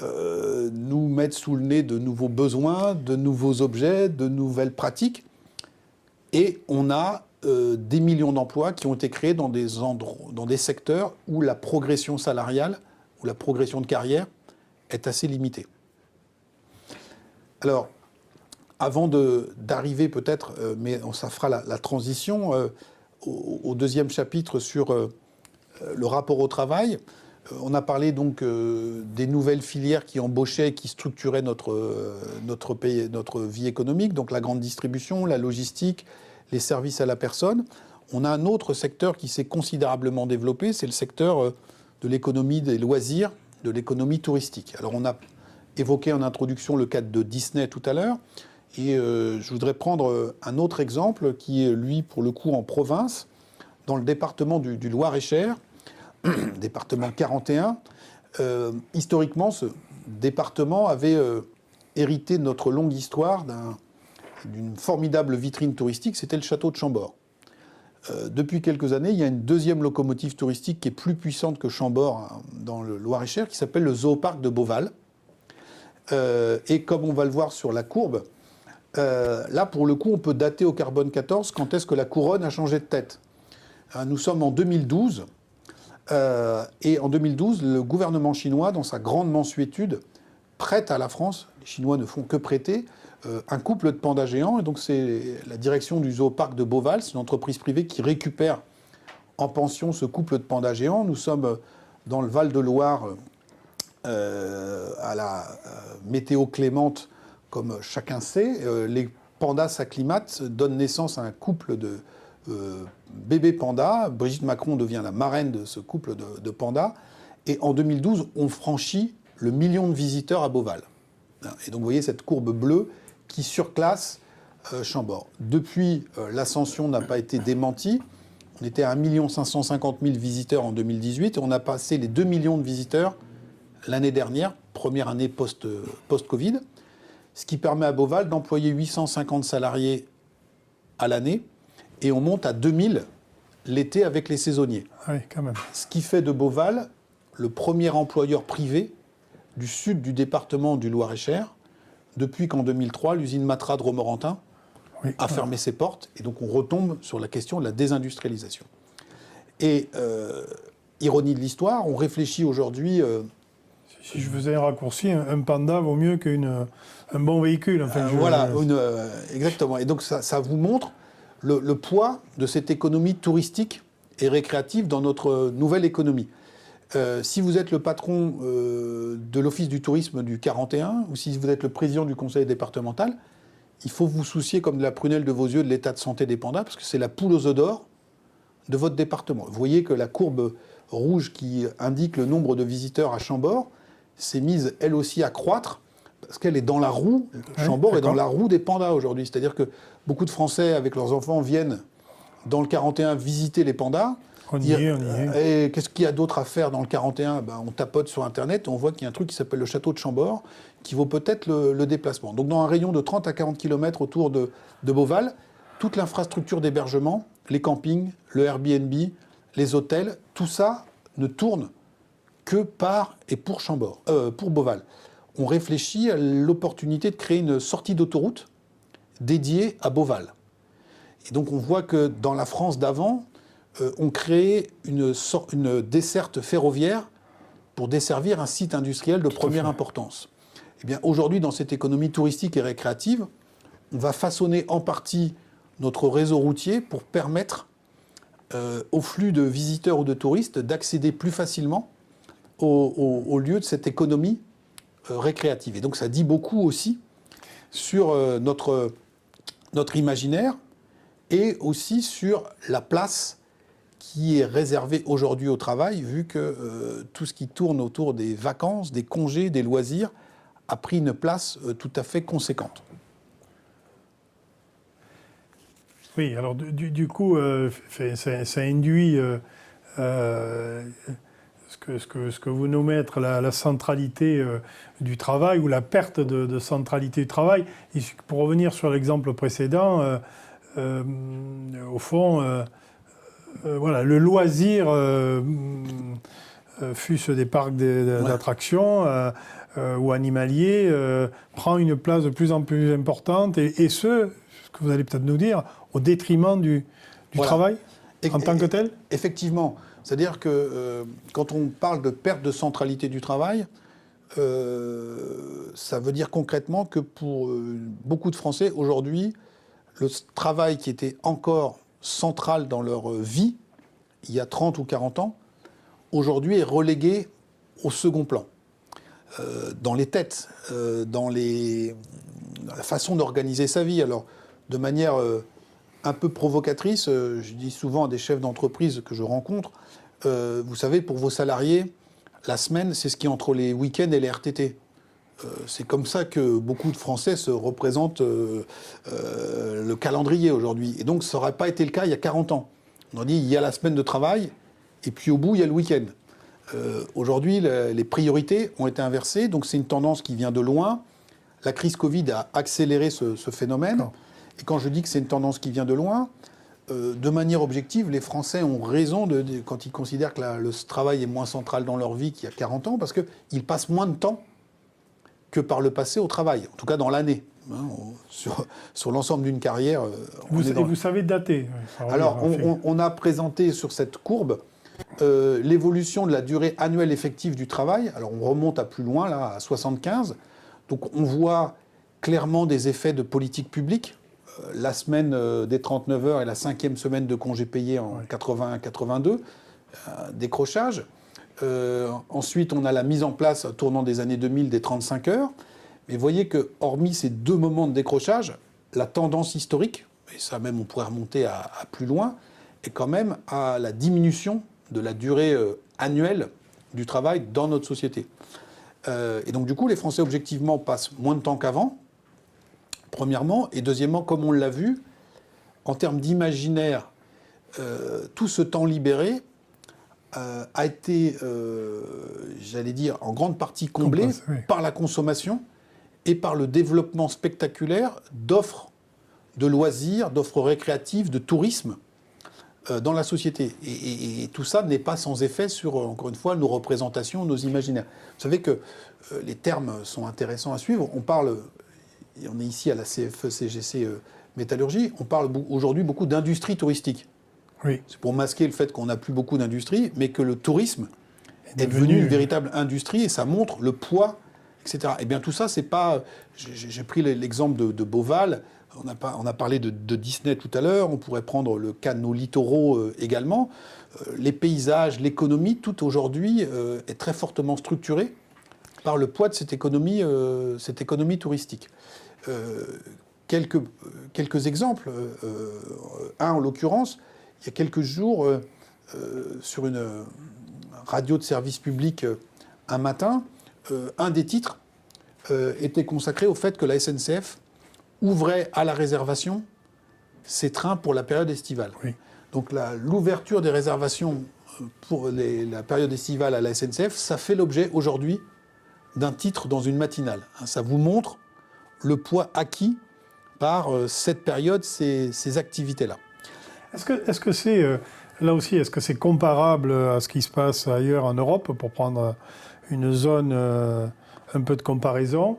nous mettent sous le nez de nouveaux besoins, de nouveaux objets, de nouvelles pratiques. Et on a des millions d'emplois qui ont été créés dans des secteurs où la progression salariale, où la progression de carrière est assez limitée. Alors, avant d'arriver peut-être, mais ça fera la transition, au deuxième chapitre sur le rapport au travail, on a parlé donc des nouvelles filières qui embauchaient, qui structuraient notre pays, notre vie économique, donc la grande distribution, la logistique, les services à la personne. On a un autre secteur qui s'est considérablement développé, c'est le secteur de l'économie des loisirs, de l'économie touristique. Alors on a évoqué en introduction le cadre de Disney tout à l'heure, et je voudrais prendre un autre exemple qui est, lui, pour le coup, en province, dans le département du Loir-et-Cher, département 41. Historiquement, ce département avait hérité de notre longue histoire d'une formidable vitrine touristique, c'était le château de Chambord. Depuis quelques années, il y a une deuxième locomotive touristique qui est plus puissante que Chambord dans le Loir-et-Cher, qui s'appelle le Zooparc de Beauval. Et comme on va le voir sur la courbe, là, pour le coup, on peut dater au carbone 14 quand est-ce que la couronne a changé de tête. Nous sommes en 2012, et en 2012, le gouvernement chinois, dans sa grande mansuétude, prête à la France, les Chinois ne font que prêter, un couple de pandas géants. Et donc c'est la direction du Zooparc de Beauval, c'est une entreprise privée qui récupère en pension ce couple de pandas géants. Nous sommes dans le Val-de-Loire, à la météo clémente, comme chacun sait. Les pandas s'acclimatent, donnent naissance à un couple de bébés pandas. Brigitte Macron devient la marraine de ce couple de pandas. Et en 2012, on franchit le 1 million de visiteurs à Beauval. Et donc vous voyez cette courbe bleue qui surclasse Chambord. Depuis, l'ascension n'a pas été démentie. On était à 1 550 000 visiteurs en 2018 et on a passé les 2 millions de visiteurs l'année dernière, première année post-Covid, ce qui permet à Beauval d'employer 850 salariés à l'année et on monte à 2000 l'été avec les saisonniers. Ah oui, quand même. Ce qui fait de Beauval le premier employeur privé du sud du département du Loir-et-Cher, depuis qu'en 2003, l'usine Matra de Romorantin a fermé ses portes. Et donc on retombe sur la question de la désindustrialisation. Et ironie de l'histoire, on réfléchit aujourd'hui... si je faisais un raccourci, un panda vaut mieux qu'un bon véhicule. Enfin, exactement. Et donc ça vous montre le poids de cette économie touristique et récréative dans notre nouvelle économie. Si vous êtes le patron de l'Office du tourisme du 41, ou si vous êtes le président du conseil départemental, il faut vous soucier comme de la prunelle de vos yeux de l'état de santé des pandas, parce que c'est la poule aux œufs d'or de votre département. Vous voyez que la courbe rouge qui indique le nombre de visiteurs à Chambord s'est mise, elle aussi, à croître, parce qu'elle est dans la roue. Chambord est dans la roue des pandas aujourd'hui. C'est-à-dire que beaucoup de Français, avec leurs enfants, viennent dans le 41 visiter les pandas. On y est. Et qu'est-ce qu'il y a d'autre à faire dans le 41 ? On tapote sur Internet, on voit qu'il y a un truc qui s'appelle le château de Chambord, qui vaut peut-être le déplacement. Donc dans un rayon de 30 à 40 km autour de Beauval, toute l'infrastructure d'hébergement, les campings, le Airbnb, les hôtels, tout ça ne tourne que par et pour pour Beauval. On réfléchit à l'opportunité de créer une sortie d'autoroute dédiée à Beauval. Et donc on voit que dans la France d'avant, on crée une desserte ferroviaire pour desservir un site industriel de première importance. Eh bien, aujourd'hui, dans cette économie touristique et récréative, on va façonner en partie notre réseau routier pour permettre au flux de visiteurs ou de touristes d'accéder plus facilement au lieu de cette économie récréative. Et donc ça dit beaucoup aussi sur notre imaginaire et aussi sur la place qui est réservée aujourd'hui au travail, vu que tout ce qui tourne autour des vacances, des congés, des loisirs, a pris une place tout à fait conséquente. Oui, alors du coup, ça induit ce que vous nommez être la centralité du travail ou la perte de centralité du travail. Et pour revenir sur l'exemple précédent, au fond, voilà, le loisir, fût-ce des parcs d'attractions ou animaliers, prend une place de plus en plus importante, et ce que vous allez peut-être nous dire, au détriment du travail en tant que tel ? Effectivement. C'est-à-dire que quand on parle de perte de centralité du travail, ça veut dire concrètement que pour beaucoup de Français, aujourd'hui, le travail qui était encore central dans leur vie, il y a 30 ou 40 ans, aujourd'hui est relégué au second plan. Dans les têtes, dans la façon d'organiser sa vie. Alors, de manière un peu provocatrice, je dis souvent à des chefs d'entreprise que je rencontre, vous savez, pour vos salariés, la semaine, c'est ce qui est entre les week-ends et les RTT. C'est comme ça que beaucoup de Français se représentent le calendrier aujourd'hui. Et donc, ça n'aurait pas été le cas il y a 40 ans. On a dit, il y a la semaine de travail, et puis au bout, il y a le week-end. Aujourd'hui, les priorités ont été inversées, donc c'est une tendance qui vient de loin. La crise Covid a accéléré ce phénomène. Non. Et quand je dis que c'est une tendance qui vient de loin, de manière objective, les Français ont raison quand ils considèrent que le travail est moins central dans leur vie qu'il y a 40 ans, parce qu'ils passent moins de temps que par le passé au travail, en tout cas dans l'année. Hein, sur l'ensemble d'une carrière. Vous savez dater. Alors, on a présenté sur cette courbe l'évolution de la durée annuelle effective du travail. Alors, on remonte à plus loin, là, à 75. Donc, on voit clairement des effets de politique publique. La semaine des 39 heures et la 5e semaine de congés payés en 81-82, décrochage. Ensuite, on a la mise en place, tournant des années 2000, des 35 heures. Mais voyez que, hormis ces deux moments de décrochage, la tendance historique, et ça même on pourrait remonter à plus loin, est quand même à la diminution de la durée annuelle du travail dans notre société. Et donc du coup, les Français objectivement passent moins de temps qu'avant, premièrement, et deuxièmement, comme on l'a vu, en termes d'imaginaire, tout ce temps libéré a été, j'allais dire, en grande partie comblé par la consommation et par le développement spectaculaire d'offres de loisirs, d'offres récréatives, de tourisme, dans la société. Et tout ça n'est pas sans effet sur, encore une fois, nos représentations, nos imaginaires. Vous savez que les termes sont intéressants à suivre. On est ici à la CFE-CGC Métallurgie, on parle aujourd'hui beaucoup d'industrie touristique. Oui. C'est pour masquer le fait qu'on n'a plus beaucoup d'industrie, mais que le tourisme est devenu une véritable industrie et ça montre le poids, etc. Eh bien tout ça, c'est pas... J'ai pris l'exemple de Beauval, on a parlé de Disney tout à l'heure, on pourrait prendre le cas de nos littoraux également. Les paysages, l'économie, tout aujourd'hui est très fortement structuré par le poids de cette économie touristique. Quelques exemples. Un, en l'occurrence, il y a quelques jours, sur une radio de service public un matin, un des titres était consacré au fait que la SNCF ouvrait à la réservation ses trains pour la période estivale. Oui. Donc l'ouverture des réservations pour la période estivale à la SNCF, ça fait l'objet aujourd'hui d'un titre dans une matinale. Ça vous montre le poids acquis par cette période, ces activités-là. Est-ce que c'est, là aussi, est-ce que c'est comparable à ce qui se passe ailleurs en Europe, pour prendre une zone un peu de comparaison?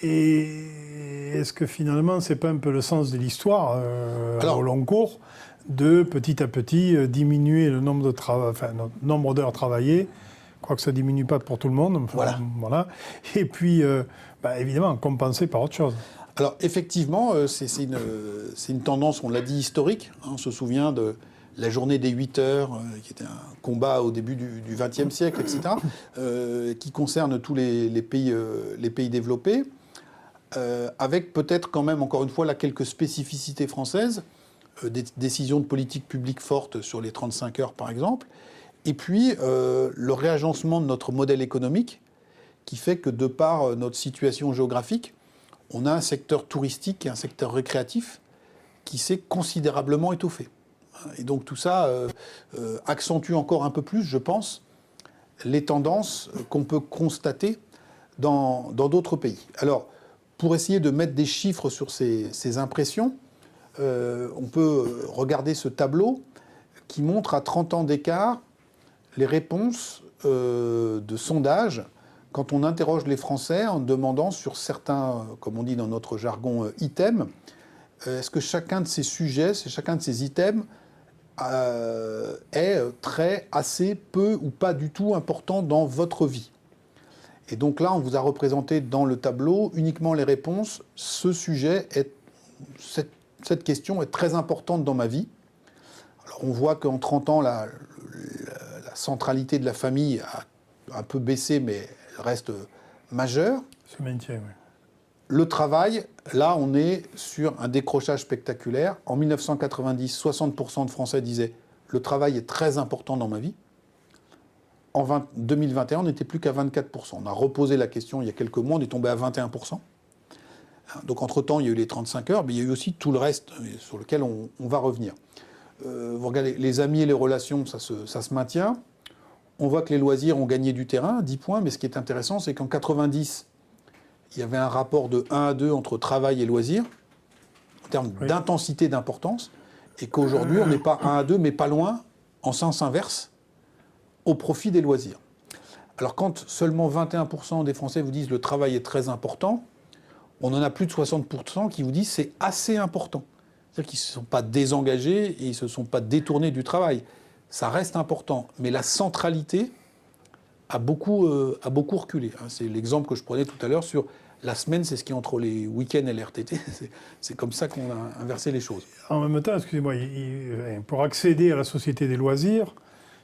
Et est-ce que finalement, c'est pas un peu le sens de l'histoire, au long cours, de petit à petit diminuer le nombre d'heures travaillées, quoique ça ne diminue pas pour tout le monde, voilà. Et puis, évidemment, compenser par autre chose. Alors effectivement, c'est une tendance, on l'a dit, historique. On se souvient de la journée des 8 heures, qui était un combat au début du XXe siècle, etc., qui concerne tous les pays développés, avec peut-être quand même, encore une fois, là, quelques spécificités françaises, des décisions de politique publique fortes sur les 35 heures, par exemple, et puis le réagencement de notre modèle économique, qui fait que de par notre situation géographique, on a un secteur touristique et un secteur récréatif qui s'est considérablement étoffé. Et donc tout ça accentue encore un peu plus, je pense, les tendances qu'on peut constater dans d'autres pays. Alors, pour essayer de mettre des chiffres sur ces impressions, on peut regarder ce tableau qui montre à 30 ans d'écart les réponses de sondages quand on interroge les Français en demandant sur certains, comme on dit dans notre jargon, items, est-ce que chacun de ces sujets, chacun de ces items est très, assez, peu ou pas du tout important dans votre vie. Et donc là, on vous a représenté dans le tableau uniquement les réponses. Ce sujet, cette question est très importante dans ma vie. Alors on voit qu'en 30 ans, la centralité de la famille a un peu baissé, mais elle reste majeure. Se maintient, oui. Le travail, là, on est sur un décrochage spectaculaire. En 1990, 60% de Français disaient « le travail est très important dans ma vie ». En 2021, on n'était plus qu'à 24%. On a reposé la question il y a quelques mois, on est tombé à 21%. Donc entre-temps, il y a eu les 35 heures, mais il y a eu aussi tout le reste sur lequel on va revenir. Vous regardez, les amis et les relations, ça se maintient. On voit que les loisirs ont gagné du terrain, 10 points, mais ce qui est intéressant, c'est qu'en 90, il y avait un rapport de 1 à 2 entre travail et loisirs, en termes d'intensité, d'importance, et qu'aujourd'hui, on n'est pas 1 à 2, mais pas loin, en sens inverse, au profit des loisirs. Alors quand seulement 21% des Français vous disent le travail est très important, on en a plus de 60% qui vous disent c'est assez important. C'est-à-dire qu'ils ne se sont pas désengagés et ils ne se sont pas détournés du travail. Ça reste important, mais la centralité a beaucoup reculé. C'est l'exemple que je prenais tout à l'heure sur la semaine, c'est ce qui est entre les week-ends et les RTT. C'est comme ça qu'on a inversé les choses. En même temps, excusez-moi, pour accéder à la société des loisirs,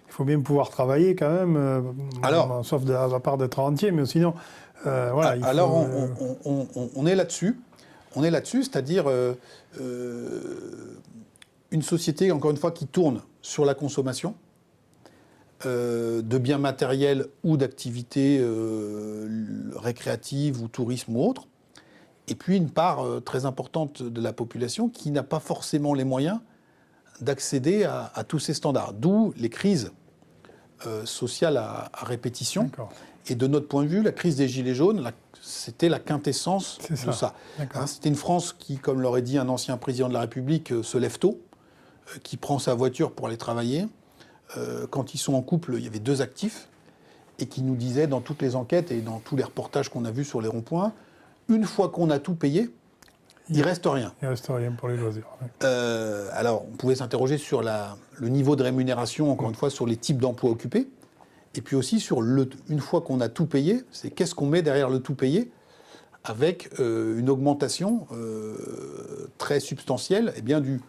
il faut bien pouvoir travailler quand même, sauf à la part d'être rentier, mais sinon, voilà. On est là-dessus. On est là-dessus, c'est-à-dire une société, encore une fois, qui tourne sur la consommation de biens matériels ou d'activités récréatives ou tourisme ou autres, et puis une part très importante de la population qui n'a pas forcément les moyens d'accéder à tous ces standards. D'où les crises sociales à répétition. D'accord. Et de notre point de vue, la crise des Gilets jaunes, c'était la quintessence de ça. C'était une France qui, comme l'aurait dit un ancien président de la République, se lève tôt. qui prend sa voiture pour aller travailler. Quand ils sont en couple, il y avait 2 actifs, et qui nous disaient dans toutes les enquêtes et dans tous les reportages qu'on a vus sur les ronds-points, une fois qu'on a tout payé, il reste rien. Il reste rien pour les loisirs. Ouais. Alors, on pouvait s'interroger sur le niveau de rémunération, encore une fois, sur les types d'emplois occupés, et puis aussi sur une fois qu'on a tout payé, c'est qu'est-ce qu'on met derrière le tout payé, avec une augmentation très substantielle du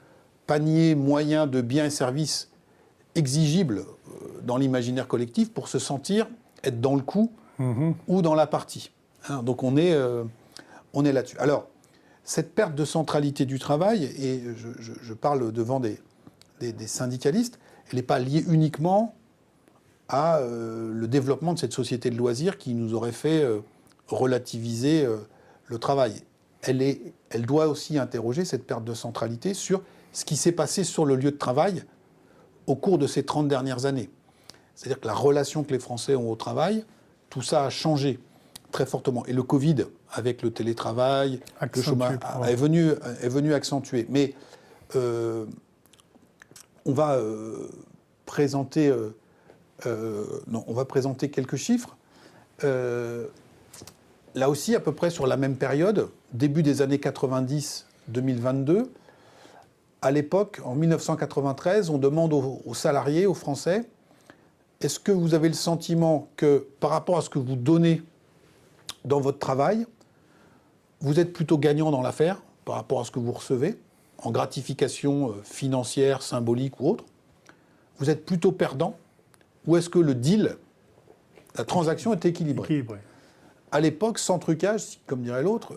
panier moyen de biens et services exigibles dans l'imaginaire collectif pour se sentir être dans le coup ou dans la partie. Hein, donc on est là-dessus. Alors, cette perte de centralité du travail, et je parle devant des syndicalistes, elle n'est pas liée uniquement à le développement de cette société de loisirs qui nous aurait fait relativiser le travail. Elle doit aussi interroger cette perte de centralité sur ce qui s'est passé sur le lieu de travail au cours de ces 30 dernières années. C'est-à-dire que la relation que les Français ont au travail, tout ça a changé très fortement. Et le Covid, avec le télétravail, le chômage, est venu accentuer. Mais on va présenter quelques chiffres. Là aussi, à peu près sur la même période, début des années 90-2022, à l'époque, en 1993, on demande aux salariés, aux Français, est-ce que vous avez le sentiment que, par rapport à ce que vous donnez dans votre travail, vous êtes plutôt gagnant dans l'affaire, par rapport à ce que vous recevez, en gratification financière, symbolique ou autre? Vous êtes plutôt perdant? Ou est-ce que le deal, la transaction est équilibrée? À l'époque, sans trucage, comme dirait l'autre,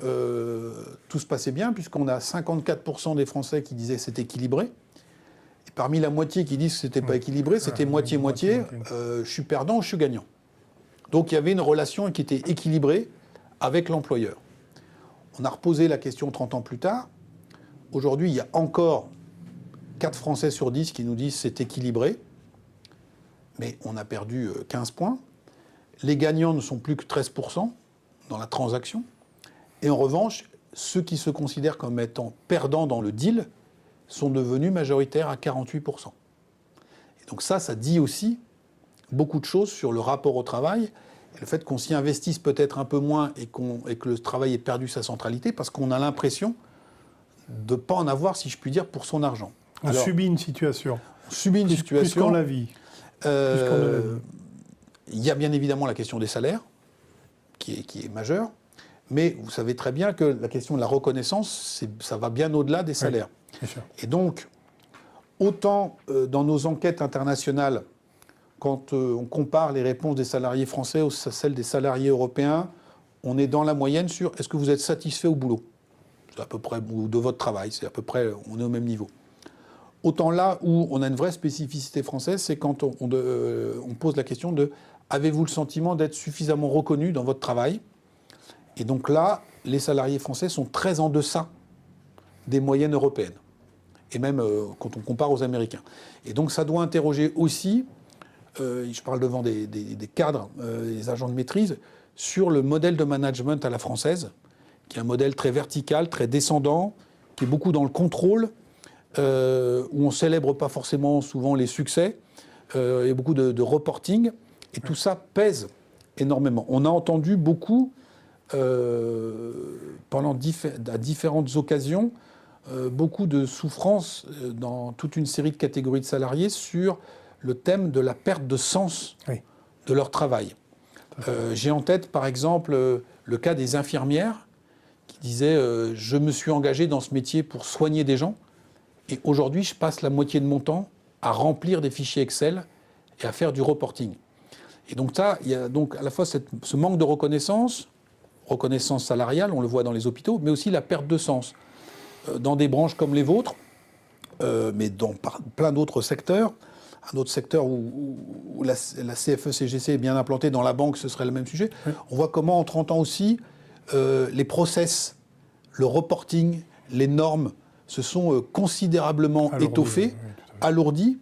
tout se passait bien, puisqu'on a 54% des Français qui disaient que c'était équilibré. Et parmi la moitié qui disent que c'était pas équilibré, c'était moitié-moitié, je suis perdant ou je suis gagnant. Donc il y avait une relation qui était équilibrée avec l'employeur. On a reposé la question 30 ans plus tard. Aujourd'hui, il y a encore 4 Français sur 10 qui nous disent que c'est équilibré, mais on a perdu 15 points. Les gagnants ne sont plus que 13% dans la transaction. Et en revanche, ceux qui se considèrent comme étant perdants dans le deal sont devenus majoritaires à 48%. Et donc ça dit aussi beaucoup de choses sur le rapport au travail et le fait qu'on s'y investisse peut-être un peu moins et que le travail ait perdu sa centralité parce qu'on a l'impression de ne pas en avoir, si je puis dire, pour son argent. On subit une situation. Plus qu'on la vit. Il y a bien évidemment la question des salaires, qui est majeure, mais vous savez très bien que la question de la reconnaissance, ça va bien au-delà des salaires. Oui, bien sûr. Et donc, autant dans nos enquêtes internationales, quand on compare les réponses des salariés français à celles des salariés européens, on est dans la moyenne sur est-ce que vous êtes satisfait au boulot? C'est à peu près, ou de votre travail, c'est à peu près, on est au même niveau. Autant là où on a une vraie spécificité française, c'est quand on pose la question de avez-vous le sentiment d'être suffisamment reconnu dans votre travail? Et donc là, les salariés français sont très en deçà des moyennes européennes. Et même quand on compare aux Américains. Et donc ça doit interroger aussi, je parle devant des cadres, des agents de maîtrise, sur le modèle de management à la française, qui est un modèle très vertical, très descendant, qui est beaucoup dans le contrôle, où on ne célèbre pas forcément souvent les succès, il y a beaucoup de reporting, et tout ça pèse énormément. On a entendu beaucoup, à différentes occasions, beaucoup de souffrances dans toute une série de catégories de salariés sur le thème de la perte de sens de leur travail. J'ai en tête, par exemple, le cas des infirmières qui disaient « Je me suis engagé dans ce métier pour soigner des gens, et aujourd'hui, je passe la moitié de mon temps à remplir des fichiers Excel et à faire du reporting. » Et donc ça, il y a donc à la fois ce manque de reconnaissance salariale, on le voit dans les hôpitaux, mais aussi la perte de sens. Dans des branches comme les vôtres, mais dans plein d'autres secteurs, un autre secteur où la CFE-CGC est bien implantée, dans la banque, ce serait le même sujet, on voit comment en 30 ans aussi, les process, le reporting, les normes se sont considérablement étoffés, alourdis,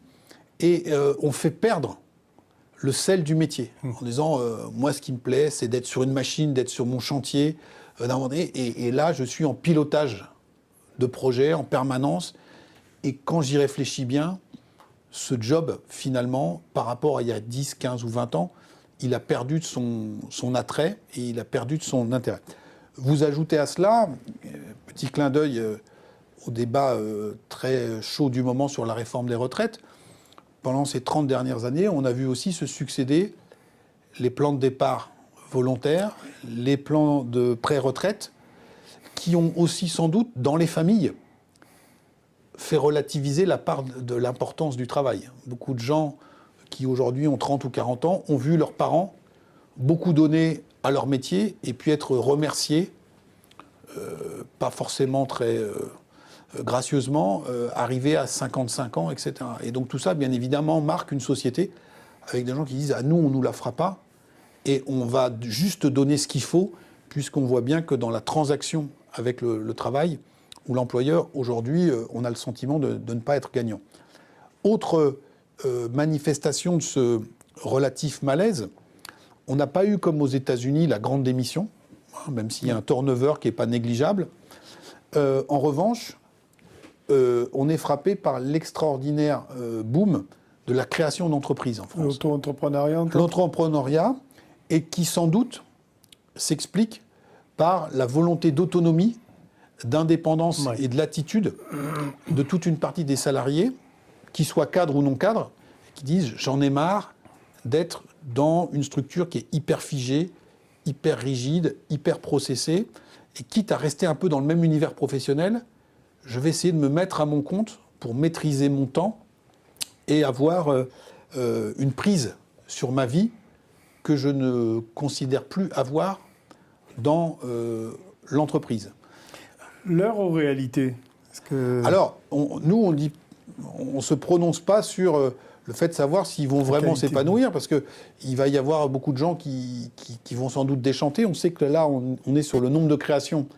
et on fait perdre le sel du métier, en disant moi ce qui me plaît c'est d'être sur une machine, d'être sur mon chantier, et là je suis en pilotage de projet en permanence, Et quand j'y réfléchis bien, ce job, finalement, par rapport à il y a 10, 15 ou 20 ans, il a perdu de son attrait et il a perdu de son intérêt. Vous ajoutez à cela, petit clin d'œil au débat très chaud du moment sur la réforme des retraites, pendant ces 30 dernières années, on a vu aussi se succéder les plans de départ volontaires, les plans de pré-retraite, qui ont aussi sans doute, dans les familles, fait relativiser la part de l'importance du travail. Beaucoup de gens qui aujourd'hui ont 30 ou 40 ans ont vu leurs parents beaucoup donner à leur métier et puis être remerciés, pas forcément très gracieusement, arriver à 55 ans, etc. Et donc tout ça, bien évidemment, marque une société avec des gens qui disent « Ah, nous, on ne nous la fera pas et on va juste donner ce qu'il faut », puisqu'on voit bien que dans la transaction avec le travail, où l'employeur, aujourd'hui, on a le sentiment de ne pas être gagnant. Autre manifestation de ce relatif malaise, on n'a pas eu, comme aux États-Unis, la grande démission, même s'il y a un turnover qui n'est pas négligeable. En revanche, on est frappé par l'extraordinaire boom de la création d'entreprises en France. L'auto-entrepreneuriat. L'entrepreneuriat, et qui sans doute s'explique par la volonté d'autonomie, d'indépendance et de latitude de toute une partie des salariés, qu'ils soient cadres ou non cadres, qui disent « j'en ai marre d'être dans une structure qui est hyper figée, hyper rigide, hyper processée, et quitte à rester un peu dans le même univers professionnel, je vais essayer de me mettre à mon compte pour maîtriser mon temps et avoir une prise sur ma vie que je ne considère plus avoir dans l'entreprise. » L'heure aux réalités. Alors, nous, on dit, on ne se prononce pas sur le fait de savoir s'ils vont vraiment s'épanouir, parce qu'il va y avoir beaucoup de gens qui vont sans doute déchanter. On sait que là, on est sur le nombre de créations.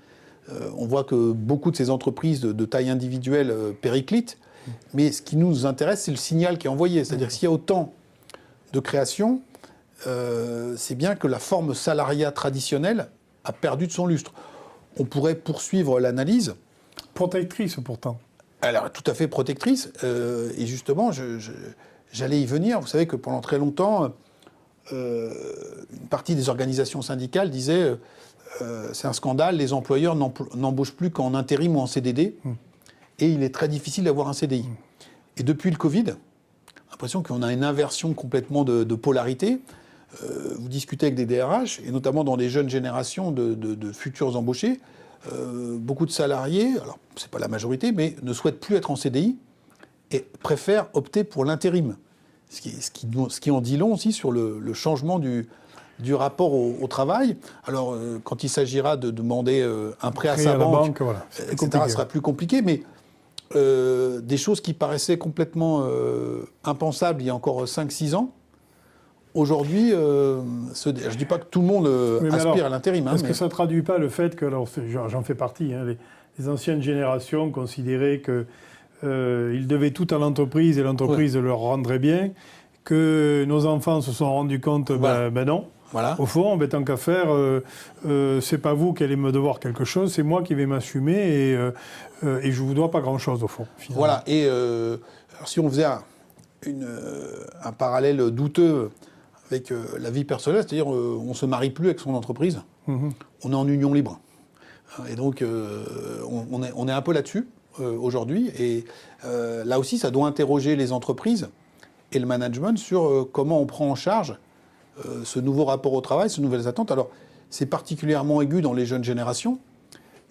On voit que beaucoup de ces entreprises de taille individuelle périclitent. Mais ce qui nous intéresse, c'est le signal qui est envoyé. C'est-à-dire que s'il y a autant de créations, c'est bien que la forme salariat traditionnelle a perdu de son lustre. On pourrait poursuivre l'analyse. Protectrice, pourtant. Alors, tout à fait protectrice. Et justement, j'allais y venir. Vous savez que pendant très longtemps, une partie des organisations syndicales disait c'est un scandale, les employeurs n'embauchent plus qu'en intérim ou en CDD. Et il est très difficile d'avoir un CDI. Et depuis le Covid, l'impression qu'on a une inversion complètement de polarité. Vous discutez avec des DRH, et notamment dans les jeunes générations de futurs embauchés, beaucoup de salariés, alors c'est pas la majorité, mais ne souhaitent plus être en CDI et préfèrent opter pour l'intérim. Ce qui en dit long aussi sur le changement du rapport au travail. Alors, quand il s'agira de demander un prêt à sa banque, voilà, etc., ce sera plus compliqué, mais des choses qui paraissaient complètement impensables il y a encore 5-6 ans, aujourd'hui, je ne dis pas que tout le monde aspire à l'intérim. Est-ce que ça ne traduit pas le fait que, alors j'en fais partie, les anciennes générations considéraient qu'ils devaient tout à l'entreprise et l'entreprise leur rendrait bien, que nos enfants se sont rendus compte, ben non. Voilà. Au fond, tant qu'à faire, c'est pas vous qui allez me devoir quelque chose, c'est moi qui vais m'assumer et je vous dois pas grand-chose au fond. Finalement. Voilà. Et alors, si on faisait un parallèle douteux avec la vie personnelle, c'est-à-dire on ne se marie plus avec son entreprise, on est en union libre. Et donc on est un peu là-dessus aujourd'hui. Et là aussi, ça doit interroger les entreprises et le management sur comment on prend en charge ce nouveau rapport au travail, ces nouvelles attentes. Alors, c'est particulièrement aigu dans les jeunes générations,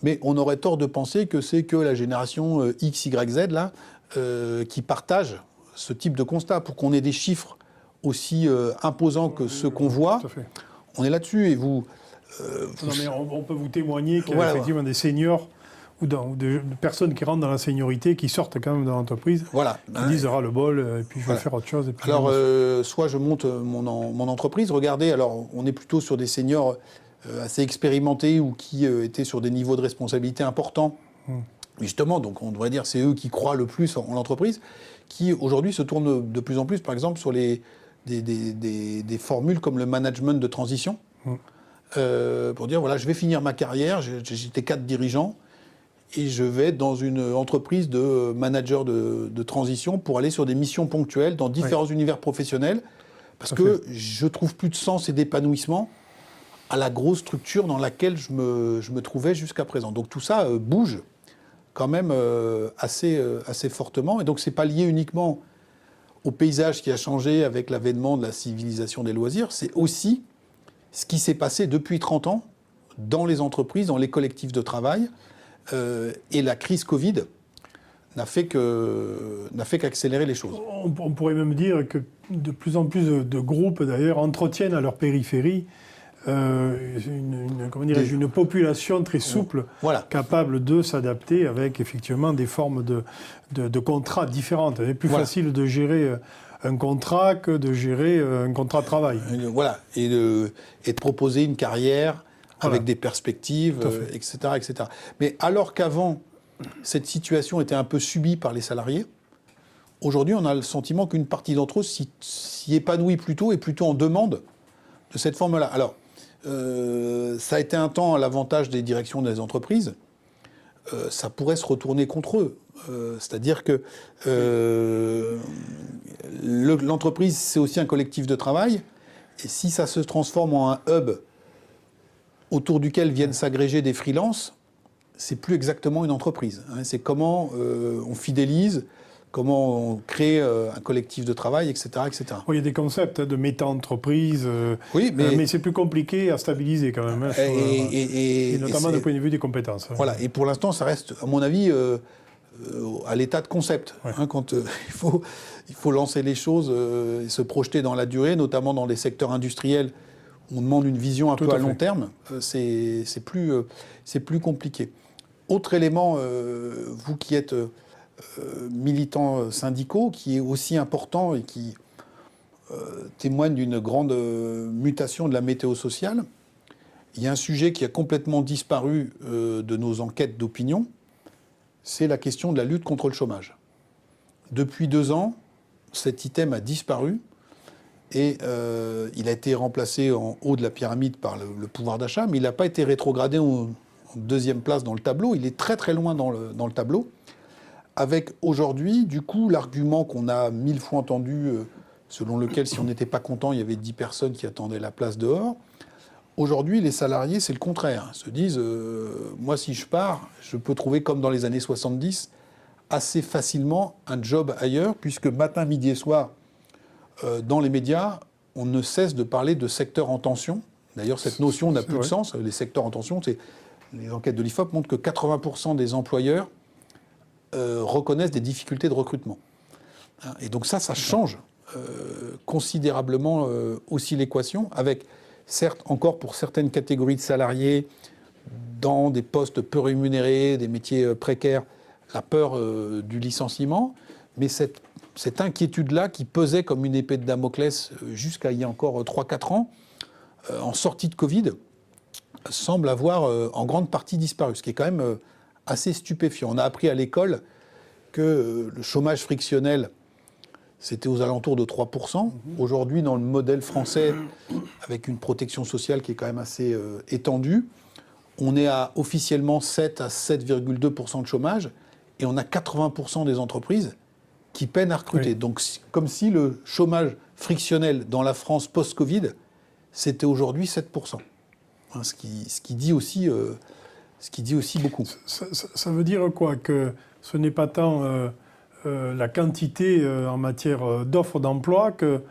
mais on aurait tort de penser que c'est que la génération X, Y, Z, là, qui partage ce type de constat. Pour qu'on ait des chiffres aussi imposants que ceux qu'on voit, on est là-dessus. Et vous... non, mais on peut vous témoigner qu'il y a effectivement des seniors ou de personnes qui rentrent dans la seniorité, qui sortent quand même de l'entreprise, qui disent « ras le bol, et puis je vais faire autre chose ». Et puis alors, soit je monte mon entreprise, regardez, alors on est plutôt sur des seniors assez expérimentés ou qui étaient sur des niveaux de responsabilité importants, justement, donc on devrait dire c'est eux qui croient le plus en l'entreprise, qui aujourd'hui se tournent de plus en plus, par exemple, sur des formules comme le management de transition, pour dire, voilà, je vais finir ma carrière, j'étais cadre dirigeant, et je vais être dans une entreprise de manager de transition pour aller sur des missions ponctuelles dans différents univers professionnels, parce que je trouve plus de sens et d'épanouissement à la grosse structure dans laquelle je me trouvais jusqu'à présent. Donc tout ça bouge quand même assez fortement, et donc c'est pas lié uniquement au paysage qui a changé avec l'avènement de la civilisation des loisirs, c'est aussi ce qui s'est passé depuis 30 ans dans les entreprises, dans les collectifs de travail, et la crise Covid n'a fait qu'accélérer les choses. On pourrait même dire que de plus en plus de groupes, d'ailleurs, entretiennent à leur périphérie une population très souple, capable de s'adapter avec effectivement des formes de contrats différentes. C'est plus facile de gérer un contrat que de gérer un contrat de travail. Voilà, et de proposer une carrière avec des perspectives, etc., etc. Mais alors qu'avant, cette situation était un peu subie par les salariés, aujourd'hui, on a le sentiment qu'une partie d'entre eux s'y épanouit plutôt et plutôt en demande de cette forme-là. Alors, ça a été un temps à l'avantage des directions des entreprises. Ça pourrait se retourner contre eux. C'est-à-dire que l'entreprise, c'est aussi un collectif de travail. Et si ça se transforme en un hub autour duquel viennent s'agréger des freelances, c'est plus exactement une entreprise. C'est comment on fidélise, comment on crée un collectif de travail, etc. etc. Il y a des concepts de méta-entreprise, mais c'est plus compliqué à stabiliser quand même, et notamment du point de vue des compétences. Voilà, et pour l'instant, ça reste, à mon avis, à l'état de concept. Quand il faut lancer les choses et se projeter dans la durée, notamment dans les secteurs industriels, on demande une vision un peu à long terme, c'est plus compliqué. Autre élément, vous qui êtes militants syndicaux, qui est aussi important et qui témoigne d'une grande mutation de la météo sociale, il y a un sujet qui a complètement disparu de nos enquêtes d'opinion, c'est la question de la lutte contre le chômage. Depuis 2 ans, cet item a disparu et il a été remplacé en haut de la pyramide par le pouvoir d'achat, mais il n'a pas été rétrogradé en deuxième place dans le tableau. Il est très très loin dans le tableau, avec aujourd'hui, du coup, l'argument qu'on a 1000 fois entendu, selon lequel si on n'était pas content, il y avait 10 personnes qui attendaient la place dehors. Aujourd'hui, les salariés, c'est le contraire. Ils se disent, moi, si je pars, je peux trouver, comme dans les années 70, assez facilement un job ailleurs, puisque matin, midi et soir, dans les médias, on ne cesse de parler de secteurs en tension. D'ailleurs, cette notion n'a plus de sens. Les secteurs en tension, les enquêtes de l'IFOP montrent que 80% des employeurs reconnaissent des difficultés de recrutement. Et donc ça change considérablement aussi l'équation, avec, certes, encore pour certaines catégories de salariés, dans des postes peu rémunérés, des métiers précaires, la peur du licenciement, mais cette inquiétude-là qui pesait comme une épée de Damoclès jusqu'à il y a encore 3-4 ans, en sortie de Covid, semble avoir en grande partie disparu, ce qui est quand même assez stupéfiant. On a appris à l'école que le chômage frictionnel, c'était aux alentours de 3%. Aujourd'hui, dans le modèle français, avec une protection sociale qui est quand même assez étendue, on est à officiellement 7 à 7,2% de chômage, et on a 80% des entreprises qui peinent à recruter. Donc, comme si le chômage frictionnel dans la France post-Covid, c'était aujourd'hui 7%. Ce qui dit aussi beaucoup. Ça veut dire quoi? Que ce n'est pas tant la quantité en matière d'offres d'emploi que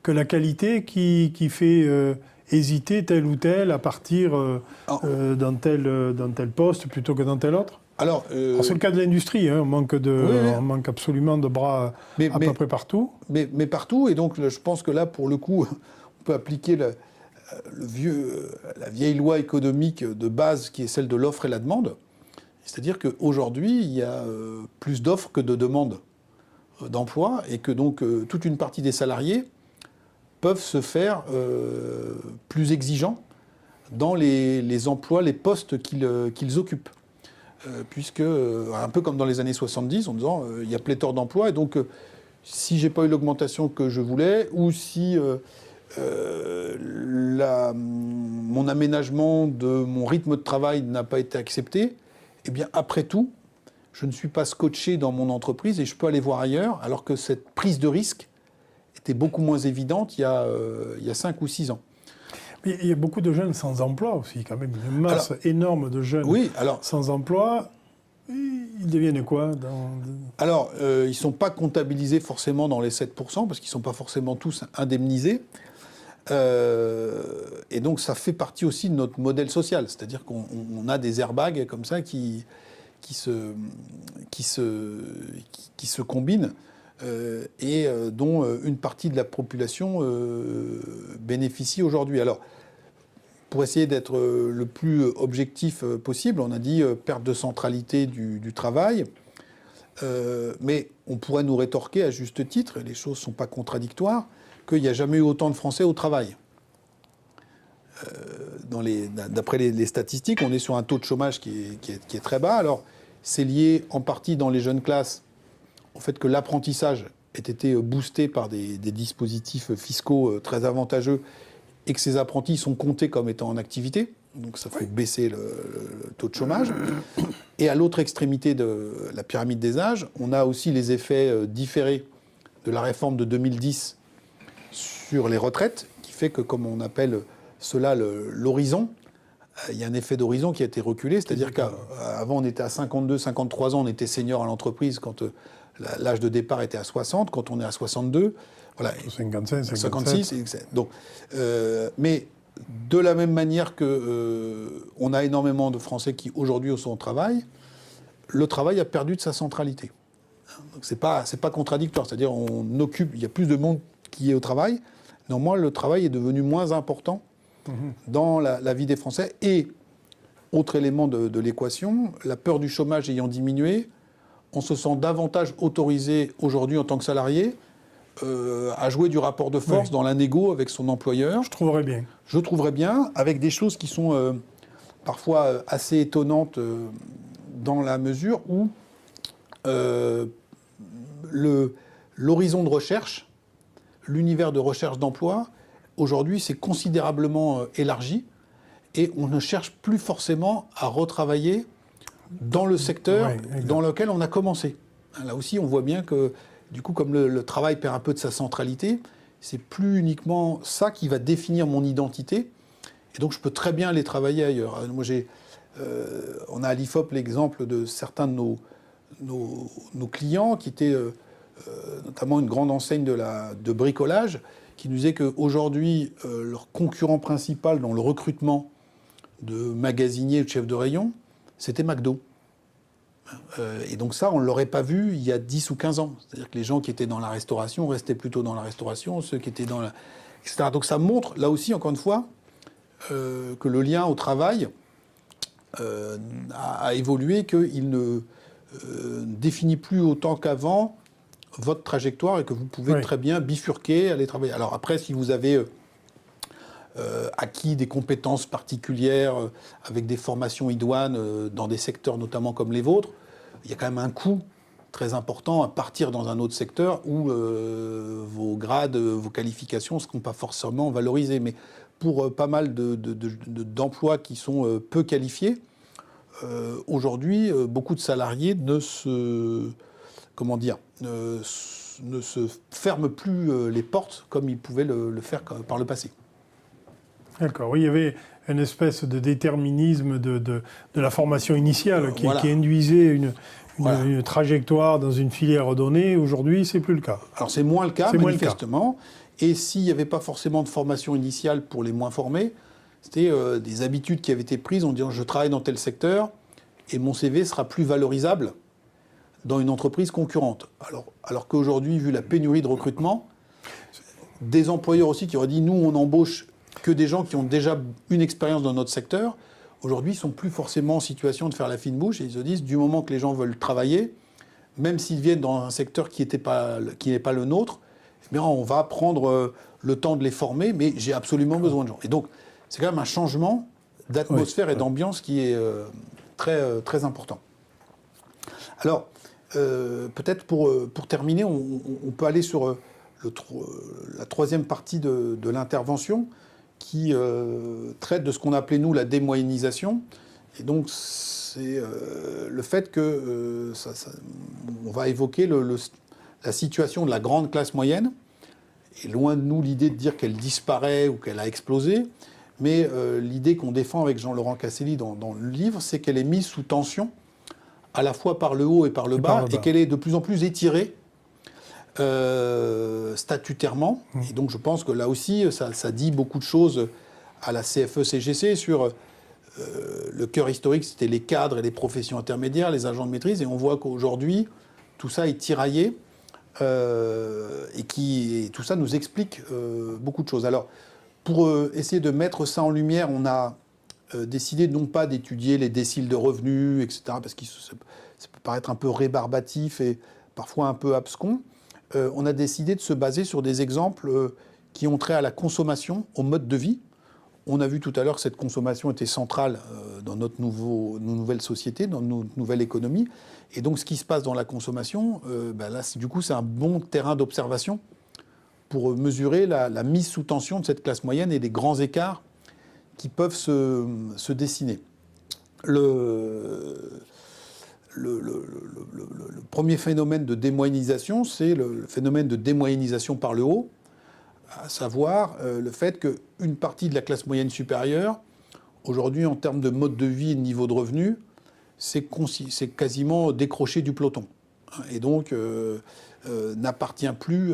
la qualité qui fait hésiter tel ou tel à partir dans tel poste plutôt que dans tel autre? Alors, c'est le cas de l'industrie, on manque absolument de bras à peu près partout. Mais partout, et donc je pense que là, pour le coup, on peut appliquer la vieille loi économique de base qui est celle de l'offre et la demande. C'est-à-dire qu'aujourd'hui, il y a plus d'offres que de demandes d'emploi, et que donc toute une partie des salariés peuvent se faire plus exigeants dans les emplois, les postes qu'ils occupent. Puisque, un peu comme dans les années 70, en disant il y a pléthore d'emplois, et donc si j'ai pas eu l'augmentation que je voulais, ou si mon aménagement de mon rythme de travail n'a pas été accepté, eh bien, après tout, je ne suis pas scotché dans mon entreprise et je peux aller voir ailleurs, alors que cette prise de risque était beaucoup moins évidente il y a 5 ou 6 ans. Mais il y a beaucoup de jeunes sans emploi aussi, quand même, une masse énorme de jeunes sans emploi. Ils deviennent quoi Alors, ils ne sont pas comptabilisés forcément dans les 7%, parce qu'ils ne sont pas forcément tous indemnisés. Et donc, ça fait partie aussi de notre modèle social. C'est-à-dire qu'on a des airbags comme ça qui se combinent et dont une partie de la population bénéficie aujourd'hui. Alors, pour essayer d'être le plus objectif possible, on a dit perte de centralité du travail, mais on pourrait nous rétorquer à juste titre, et les choses ne sont pas contradictoires, qu'il n'y a jamais eu autant de Français au travail. D'après les statistiques, on est sur un taux de chômage qui est très bas. Alors, c'est lié en partie dans les jeunes classes au fait que l'apprentissage ait été boosté par des dispositifs fiscaux très avantageux et que ces apprentis sont comptés comme étant en activité. Donc ça fait baisser le taux de chômage. Et à l'autre extrémité de la pyramide des âges, on a aussi les effets différés de la réforme de 2010 sur les retraites, qui fait que, comme on appelle cela l'horizon, il y a un effet d'horizon qui a été reculé. C'est-à-dire qu'avant, on était à 52, 53 ans, on était senior à l'entreprise quand l'âge de départ était à 60. Quand on est à 62... Voilà, 55, 56. Donc, mais de la même manière qu'on a énormément de Français qui aujourd'hui sont au travail, le travail a perdu de sa centralité. Donc c'est pas contradictoire. C'est-à-dire il y a plus de monde qui est au travail. Néanmoins, le travail est devenu moins important dans la vie des Français. Et autre élément de l'équation, la peur du chômage ayant diminué, on se sent davantage autorisé aujourd'hui en tant que salarié à jouer du rapport de force dans la négo avec son employeur. Je trouverais bien, avec des choses qui sont parfois assez étonnantes dans la mesure où l'horizon de recherche, l'univers de recherche d'emploi, aujourd'hui, s'est considérablement élargi et on ne cherche plus forcément à retravailler dans le secteur dans lequel on a commencé. Là aussi, on voit bien que du coup, comme le travail perd un peu de sa centralité, c'est plus uniquement ça qui va définir mon identité. Et donc, je peux très bien aller travailler ailleurs. Moi, on a à l'IFOP l'exemple de certains de nos clients qui étaient notamment une grande enseigne de bricolage, qui nous disait qu'aujourd'hui, leur concurrent principal dans le recrutement de magasiniers ou de chefs de rayon, c'était McDo. Et donc ça, on ne l'aurait pas vu il y a 10 ou 15 ans. C'est-à-dire que les gens qui étaient dans la restauration restaient plutôt dans la restauration, ceux qui étaient dans la... etc. Donc ça montre, là aussi, encore une fois, que le lien au travail a évolué, qu'il ne définit plus autant qu'avant votre trajectoire et que vous pouvez très bien bifurquer, aller travailler. Alors après, si vous avez acquis des compétences particulières avec des formations idoines dans des secteurs notamment comme les vôtres, il y a quand même un coût très important à partir dans un autre secteur où vos grades, vos qualifications ne seront pas forcément valorisées. Mais pour pas mal d'emplois qui sont peu qualifiés, aujourd'hui, beaucoup de salariés ne se ferment plus les portes comme ils pouvaient le faire par le passé. D'accord, oui, il y avait une espèce de déterminisme de la formation initiale qui induisait une trajectoire dans une filière donnée. Aujourd'hui, c'est plus le cas. Alors c'est moins le cas, manifestement. Et s'il n'y avait pas forcément de formation initiale pour les moins formés, c'était des habitudes qui avaient été prises en disant je travaille dans tel secteur et mon CV sera plus valorisable dans une entreprise concurrente. Alors qu'aujourd'hui, vu la pénurie de recrutement, des employeurs aussi qui auraient dit nous on embauche que des gens qui ont déjà une expérience dans notre secteur, aujourd'hui, ils ne sont plus forcément en situation de faire la fine bouche et ils se disent, du moment que les gens veulent travailler, même s'ils viennent dans un secteur qui n'est pas le nôtre, eh bien, on va prendre le temps de les former, mais j'ai absolument besoin de gens. Et donc, c'est quand même un changement d'atmosphère et d'ambiance qui est très, très important. Alors, peut-être pour terminer, on peut aller sur la troisième partie de l'intervention, qui traite de ce qu'on appelait, nous, la démoyennisation. Et donc, c'est le fait que on va évoquer la situation de la grande classe moyenne. Et loin de nous l'idée de dire qu'elle disparaît ou qu'elle a explosé, mais l'idée qu'on défend avec Jean-Laurent Casselli dans le livre, c'est qu'elle est mise sous tension, à la fois par le haut et par le bas, et qu'elle est de plus en plus étirée statutairement. Et donc je pense que là aussi, ça dit beaucoup de choses à la CFE-CGC sur le cœur historique, c'était les cadres et les professions intermédiaires, les agents de maîtrise, et on voit qu'aujourd'hui, tout ça est tiraillé, et tout ça nous explique beaucoup de choses. Alors, pour essayer de mettre ça en lumière, on a décidé non pas d'étudier les déciles de revenus, etc., parce que ça peut paraître un peu rébarbatif et parfois un peu abscon. On a décidé de se baser sur des exemples qui ont trait à la consommation, au mode de vie. On a vu tout à l'heure que cette consommation était centrale dans nos nouvelles sociétés, dans notre nouvelle économie. Et donc, ce qui se passe dans la consommation, là, du coup, c'est un bon terrain d'observation pour mesurer la mise sous tension de cette classe moyenne et les grands écarts qui peuvent se dessiner. Le premier phénomène de démoyennisation, c'est le phénomène de démoyennisation par le haut, à savoir le fait qu'une partie de la classe moyenne supérieure, aujourd'hui, en termes de mode de vie et de niveau de revenu, c'est quasiment décroché du peloton. Et donc, n'appartient plus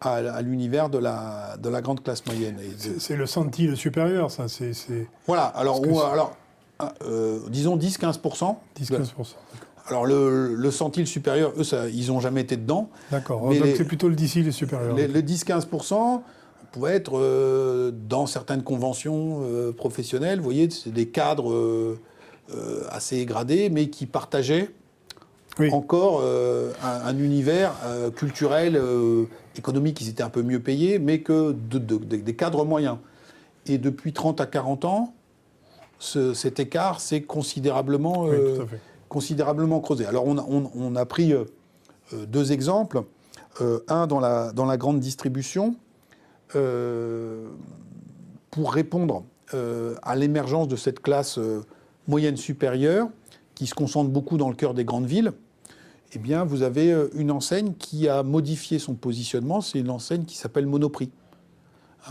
à l'univers de la grande classe moyenne. C'est le centile supérieur, ça. Voilà, alors disons 10-15%. 10-15%. Alors le centile supérieur, eux, ils n'ont jamais été dedans. D'accord, donc c'est plutôt le décile supérieur. Le 10-15% pouvait être dans certaines conventions professionnelles, vous voyez, c'est des cadres assez gradés, mais qui partageaient encore un univers culturel, économique, ils étaient un peu mieux payés, mais que des cadres moyens. Et depuis 30 à 40 ans, cet écart s'est considérablement creusé. Alors on a pris deux exemples. Un dans la grande distribution, pour répondre à l'émergence de cette classe moyenne supérieure, qui se concentre beaucoup dans le cœur des grandes villes. Eh bien, vous avez une enseigne qui a modifié son positionnement. C'est une enseigne qui s'appelle Monoprix.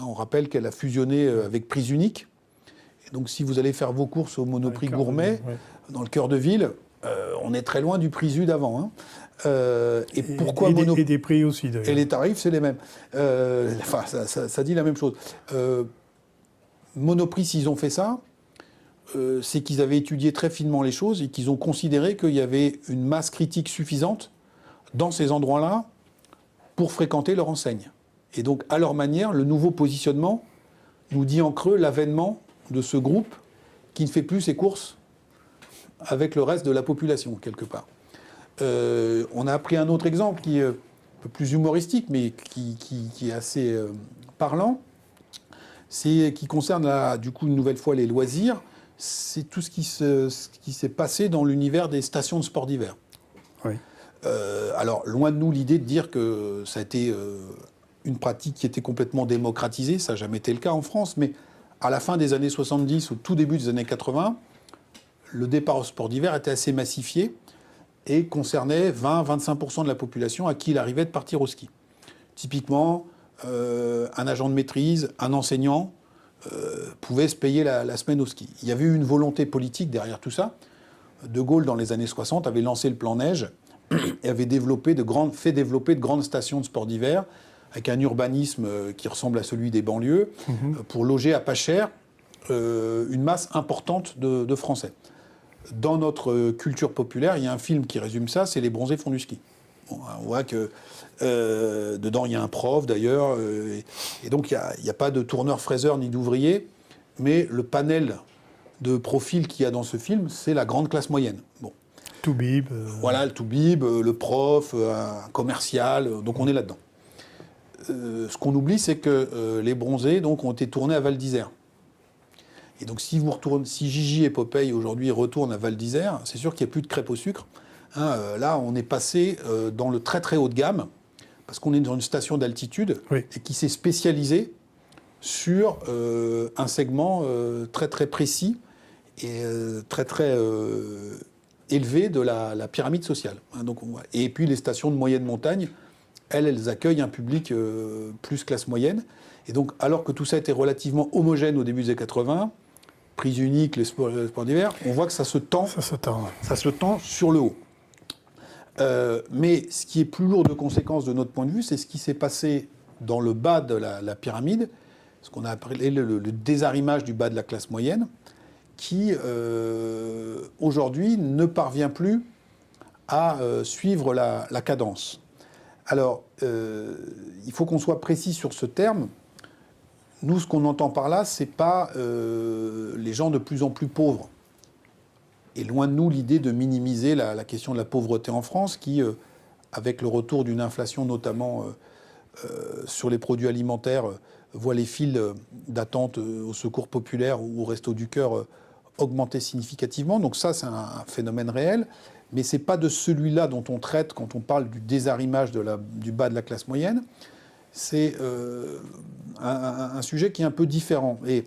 On rappelle qu'elle a fusionné avec Prise Unique. Et donc, si vous allez faire vos courses au Monoprix Gourmet, dans le cœur de ville, on est très loin du Prise U d'avant. Et pourquoi Monoprix ? Et des prix aussi, d'ailleurs. Et les tarifs, c'est les mêmes. Ça dit la même chose. Monoprix, s'ils ont fait ça, c'est qu'ils avaient étudié très finement les choses et qu'ils ont considéré qu'il y avait une masse critique suffisante dans ces endroits-là pour fréquenter leur enseigne. Et donc, à leur manière, le nouveau positionnement nous dit en creux l'avènement de ce groupe qui ne fait plus ses courses avec le reste de la population, quelque part. On a pris un autre exemple qui est un peu plus humoristique, mais qui est assez parlant. C'est qui concerne, du coup, une nouvelle fois, les loisirs. C'est tout ce qui s'est passé dans l'univers des stations de sport d'hiver. Oui. Alors, loin de nous l'idée de dire que ça a été une pratique qui était complètement démocratisée, ça n'a jamais été le cas en France, mais à la fin des années 70, au tout début des années 80, le départ au sport d'hiver était assez massifié et concernait 20-25% de la population à qui il arrivait de partir au ski. Typiquement, un agent de maîtrise, un enseignant, pouvait se payer la semaine au ski. Il y avait eu une volonté politique derrière tout ça. De Gaulle, dans les années 60, avait lancé le plan Neige et avait fait développer de grandes stations de sport d'hiver avec un urbanisme qui ressemble à celui des banlieues pour loger à pas cher une masse importante de Français. Dans notre culture populaire, il y a un film qui résume ça, c'est Les Bronzés font du ski. Bon, on voit que dedans, il y a un prof, d'ailleurs, et donc il n'y a pas de tourneur-fraiseur ni d'ouvrier, mais le panel de profils qu'il y a dans ce film, c'est la grande classe moyenne. Bon. Toubib. Voilà, le toubib, le prof, un commercial, donc on est là-dedans. Ce qu'on oublie, c'est que les Bronzés donc, ont été tournés à Val d'Isère. Et donc si Gigi et Popeye aujourd'hui retournent à Val d'Isère, c'est sûr qu'il n'y a plus de crêpes au sucre. Là, on est passé dans le très très haut de gamme, parce qu'on est dans une station d'altitude et qui s'est spécialisée sur un segment très très précis et très très élevée de la pyramide sociale. Et puis les stations de moyenne montagne, elles accueillent un public plus classe moyenne. Et donc, alors que tout ça était relativement homogène au début des années 80, prise unique, les sports d'hiver, on voit que ça se tend sur le haut. Mais ce qui est plus lourd de conséquences de notre point de vue, c'est ce qui s'est passé dans le bas de la pyramide, ce qu'on a appelé le désarrimage du bas de la classe moyenne, qui aujourd'hui ne parvient plus à suivre la cadence. Alors, il faut qu'on soit précis sur ce terme. Nous, ce qu'on entend par là, c'est pas les gens de plus en plus pauvres. Et loin de nous l'idée de minimiser la question de la pauvreté en France, qui, avec le retour d'une inflation notamment sur les produits alimentaires, voit les files d'attente au secours populaire ou au Resto du Cœur augmenter significativement. Donc ça, c'est un phénomène réel. Mais ce n'est pas de celui-là dont on traite quand on parle du désarrimage du bas de la classe moyenne. C'est un sujet qui est un peu différent. Et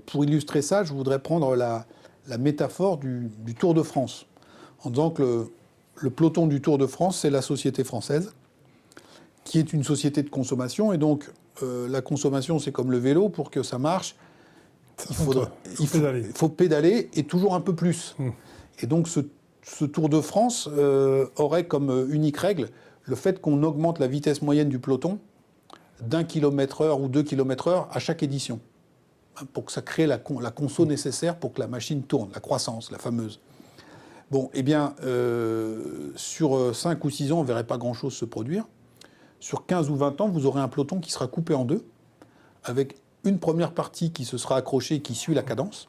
pour illustrer ça, je voudrais prendre la métaphore du Tour de France, en disant que le peloton du Tour de France, c'est la société française, qui est une société de consommation. Et donc, la consommation, c'est comme le vélo. Pour que ça marche, il faut pédaler et toujours un peu plus. Et donc, ce Tour de France aurait comme unique règle le fait qu'on augmente la vitesse moyenne du peloton d'1 km/h ou 2 km/h à chaque édition, pour que ça crée la conso nécessaire pour que la machine tourne, la croissance, la fameuse. Bon, eh bien, sur 5 ou 6 ans, on ne verrait pas grand-chose se produire. Sur 15 ou 20 ans, vous aurez un peloton qui sera coupé en deux, avec une première partie qui se sera accrochée et qui suit la cadence,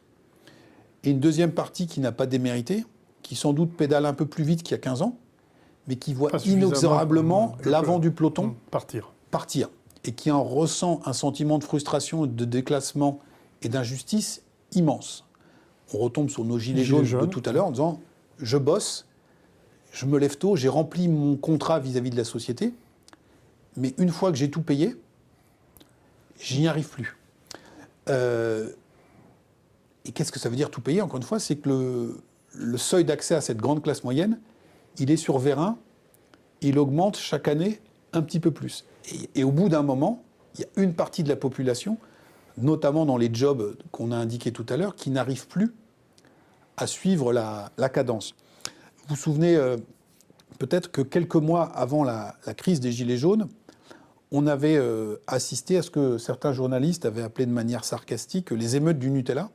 et une deuxième partie qui n'a pas démérité, qui sans doute pédale un peu plus vite qu'il y a 15 ans, mais qui voit inexorablement l'avant du peloton partir, et qui en ressent un sentiment de frustration, de déclassement et d'injustice immense. On retombe sur nos gilets jaunes de tout à l'heure en disant « je bosse, je me lève tôt, j'ai rempli mon contrat vis-à-vis de la société, mais une fois que j'ai tout payé, je n'y arrive plus ». Et qu'est-ce que ça veut dire tout payer ? Encore une fois, c'est que le seuil d'accès à cette grande classe moyenne, il est sur vérin, il augmente chaque année un petit peu plus. Et au bout d'un moment, il y a une partie de la population, notamment dans les jobs qu'on a indiqués tout à l'heure, qui n'arrive plus à suivre la cadence. Vous vous souvenez peut-être que quelques mois avant la crise des Gilets jaunes, on avait assisté à ce que certains journalistes avaient appelé de manière sarcastique les émeutes du Nutella,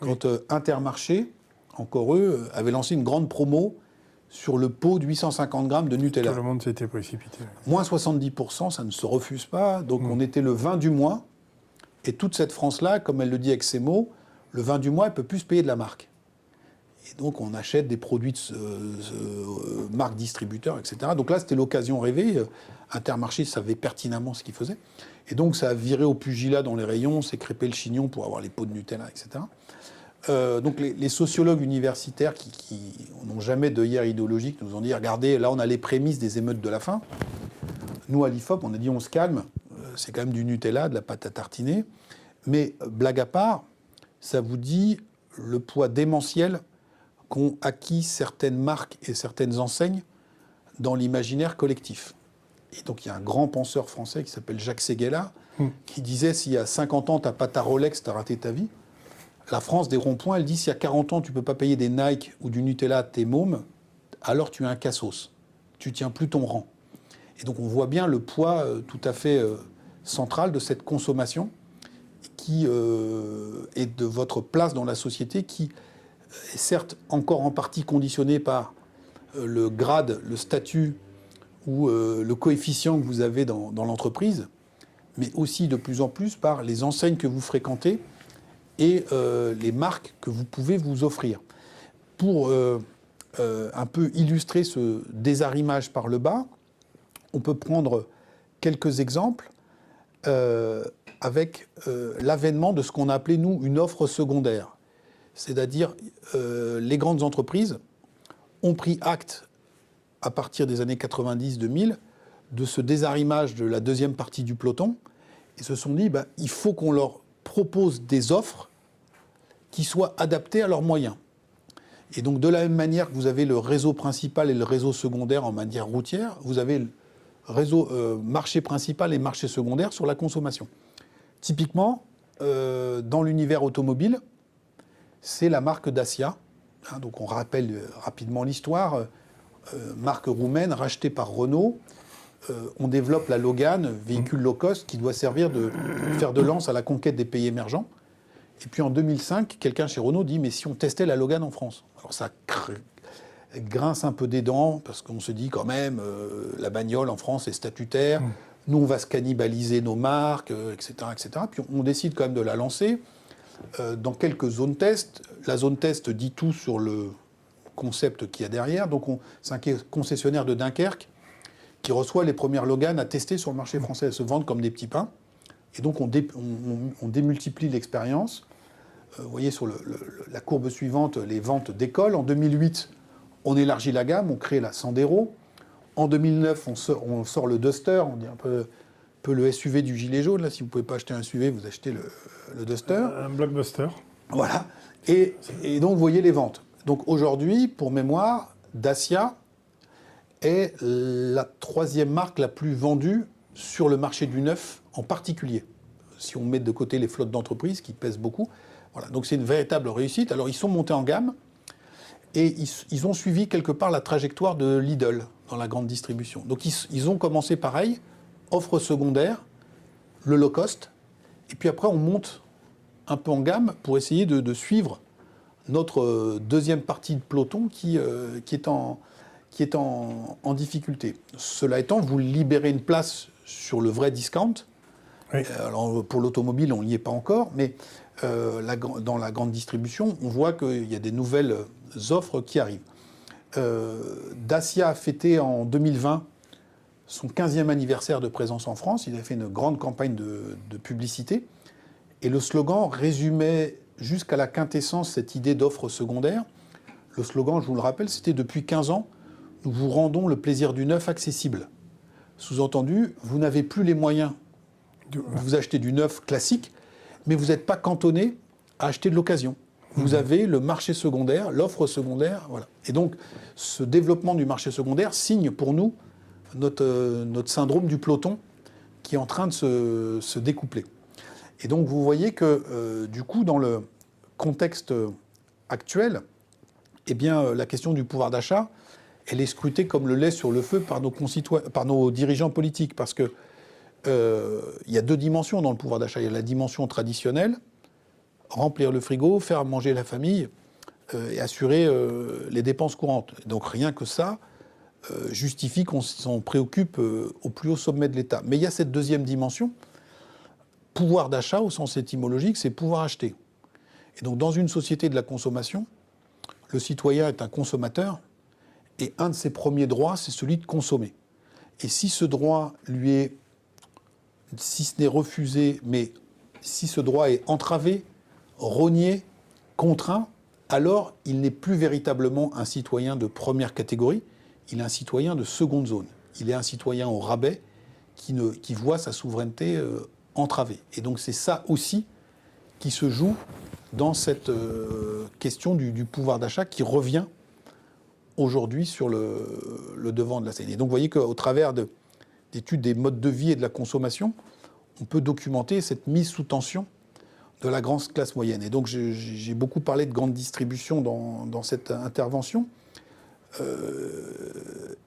quand Intermarché, encore eux, avait lancé une grande promo sur le pot de 850 grammes de Nutella. Tout le monde s'était précipité. Moins 70%, ça ne se refuse pas. Donc on était le 20 du mois. Et toute cette France-là, comme elle le dit avec ses mots, le 20 du mois, elle ne peut plus se payer de la marque. Et donc on achète des produits de marque distributeur, etc. Donc là, c'était l'occasion rêvée. Intermarché savait pertinemment ce qu'il faisait. Et donc ça a viré au pugilat dans les rayons, s'est crêpé le chignon pour avoir les pots de Nutella, etc. Donc les sociologues universitaires qui n'ont jamais d'œillère idéologique nous ont dit, regardez, là on a les prémices des émeutes de la faim. Nous à l'IFOP, on a dit on se calme, c'est quand même du Nutella, de la pâte à tartiner. Mais blague à part, ça vous dit le poids démentiel qu'ont acquis certaines marques et certaines enseignes dans l'imaginaire collectif. Et donc il y a un grand penseur français qui s'appelle Jacques Séguéla, qui disait, s'il y a 50 ans, tu n'as pas ta Rolex, tu as raté ta vie. La France des ronds-points, elle dit, s'il y a 40 ans, tu ne peux pas payer des Nike ou du Nutella à tes mômes, alors tu es un cassos. Tu ne tiens plus ton rang. Et donc on voit bien le poids tout à fait central de cette consommation qui est de votre place dans la société, qui est certes encore en partie conditionnée par le grade, le statut ou le coefficient que vous avez dans l'entreprise, mais aussi de plus en plus par les enseignes que vous fréquentez et les marques que vous pouvez vous offrir. Pour un peu illustrer ce désarrimage par le bas, on peut prendre quelques exemples avec l'avènement de ce qu'on a appelé, nous, une offre secondaire. C'est-à-dire, les grandes entreprises ont pris acte, à partir des années 90-2000, de ce désarrimage de la deuxième partie du peloton, et se sont dit, il faut qu'on leur propose des offres qui soient adaptés à leurs moyens. Et donc, de la même manière que vous avez le réseau principal et le réseau secondaire en matière routière, vous avez le réseau marché principal et marché secondaire sur la consommation. Typiquement, dans l'univers automobile, c'est la marque Dacia. Hein, donc, on rappelle rapidement l'histoire. Marque roumaine rachetée par Renault. On développe la Logan, véhicule low cost, qui doit servir de fer de lance à la conquête des pays émergents. Et puis en 2005, quelqu'un chez Renault dit « mais si on testait la Logan en France ?» Alors ça grince un peu des dents, parce qu'on se dit quand même, la bagnole en France est statutaire, nous on va se cannibaliser nos marques, etc., etc. Puis on décide quand même de la lancer dans quelques zones test. La zone test dit tout sur le concept qu'il y a derrière. Donc c'est un concessionnaire de Dunkerque qui reçoit les premières Logan à tester sur le marché français. Elles se vendent comme des petits pains. Et donc, on démultiplie l'expérience. Vous voyez sur la courbe suivante, les ventes décollent. En 2008, on élargit la gamme, on crée la Sandero. En 2009, on sort le Duster, on dit un peu le SUV du gilet jaune. Là, si vous ne pouvez pas acheter un SUV, vous achetez le Duster. Un blockbuster. Voilà. Et donc, vous voyez les ventes. Donc, aujourd'hui, pour mémoire, Dacia est la 3e marque la plus vendue sur le marché du neuf en particulier. Si on met de côté les flottes d'entreprises qui pèsent beaucoup. Voilà. Donc c'est une véritable réussite. Alors ils sont montés en gamme et ils ont suivi quelque part la trajectoire de Lidl dans la grande distribution. Donc ils ont commencé pareil, offre secondaire, le low cost, et puis après on monte un peu en gamme pour essayer de suivre notre deuxième partie de peloton qui est en difficulté. Cela étant, vous libérez une place sur le vrai discount. Oui. Alors pour l'automobile, on n'y est pas encore, mais dans la grande distribution, on voit qu'il y a des nouvelles offres qui arrivent. Dacia a fêté en 2020 son 15e anniversaire de présence en France. Il a fait une grande campagne de publicité. Et le slogan résumait jusqu'à la quintessence cette idée d'offre secondaire. Le slogan, je vous le rappelle, c'était « Depuis 15 ans, nous vous rendons le plaisir du neuf accessible ». Sous-entendu, vous n'avez plus les moyens de vous acheter du neuf classique, mais vous n'êtes pas cantonné à acheter de l'occasion. Vous avez le marché secondaire, l'offre secondaire, voilà. Et donc, ce développement du marché secondaire signe pour nous notre syndrome du peloton qui est en train de se découpler. Et donc, vous voyez que, du coup, dans le contexte actuel, eh bien, la question du pouvoir d'achat, elle est scrutée comme le lait sur le feu par nos dirigeants politiques. Parce qu'il y a 2 dimensions dans le pouvoir d'achat. Il y a la dimension traditionnelle, remplir le frigo, faire manger la famille et assurer les dépenses courantes. Donc rien que ça justifie qu'on s'en préoccupe au plus haut sommet de l'État. Mais il y a cette deuxième dimension, pouvoir d'achat au sens étymologique, c'est pouvoir acheter. Et donc dans une société de la consommation, le citoyen est un consommateur, et un de ses premiers droits, c'est celui de consommer. Et si ce droit lui est, si ce n'est refusé, mais si ce droit est entravé, rogné, contraint, alors il n'est plus véritablement un citoyen de première catégorie, il est un citoyen de seconde zone. Il est un citoyen au rabais qui voit sa souveraineté entravée. Et donc c'est ça aussi qui se joue dans cette question du pouvoir d'achat qui revient aujourd'hui sur le devant de la scène. Et donc vous voyez qu'au travers d'études des modes de vie et de la consommation, on peut documenter cette mise sous tension de la grande classe moyenne. Et donc j'ai beaucoup parlé de grande distribution dans cette intervention.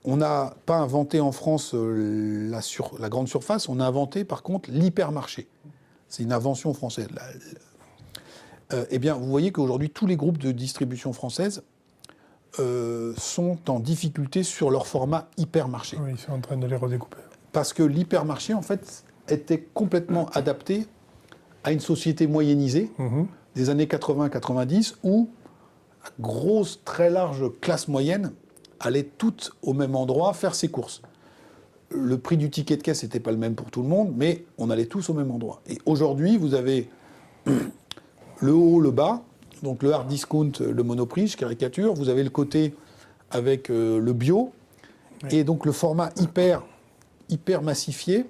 On n'a pas inventé en France la grande surface, on a inventé par contre l'hypermarché. C'est une invention française. Eh bien, vous voyez qu'aujourd'hui, tous les groupes de distribution française sont en difficulté sur leur format hypermarché. Oui, ils sont en train de les redécouper. Parce que l'hypermarché, en fait, était complètement adapté à une société moyennisée des années 80-90 où la grosse, très large classe moyenne allait toutes au même endroit faire ses courses. Le prix du ticket de caisse n'était pas le même pour tout le monde, mais on allait tous au même endroit. Et aujourd'hui, vous avez le haut, le bas, donc le hard discount, le Monoprix, je caricature. Vous avez le côté avec le bio, oui. Et donc le format hyper massifié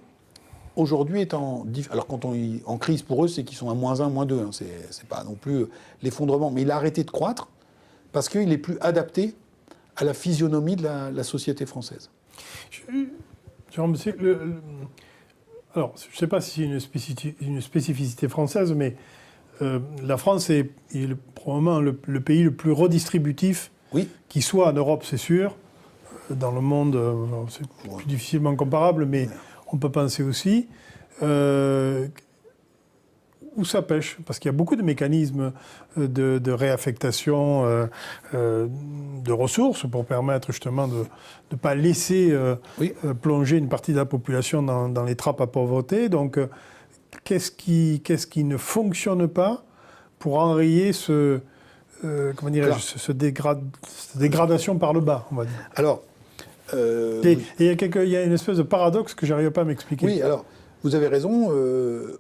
aujourd'hui est alors quand on est en crise pour eux, c'est qu'ils sont à -1, -2. Hein. C'est pas non plus l'effondrement. Mais il a arrêté de croître parce qu'il est plus adapté à la physionomie de la société française. Alors, je ne sais pas si c'est une spécificité française, mais la France est probablement le pays le plus redistributif qui soit en Europe, c'est sûr. Dans le monde, c'est plus difficilement comparable, mais on peut penser aussi. Où ça pêche, parce qu'il y a beaucoup de mécanismes de réaffectation de ressources pour permettre justement de ne pas laisser plonger une partie de la population dans les trappes à pauvreté. Donc, qu'est-ce qui ne fonctionne pas pour enrayer cette dégradation par le bas, on va dire. Alors, il y a une espèce de paradoxe que je n'arrive pas à m'expliquer. Oui, alors, vous avez raison,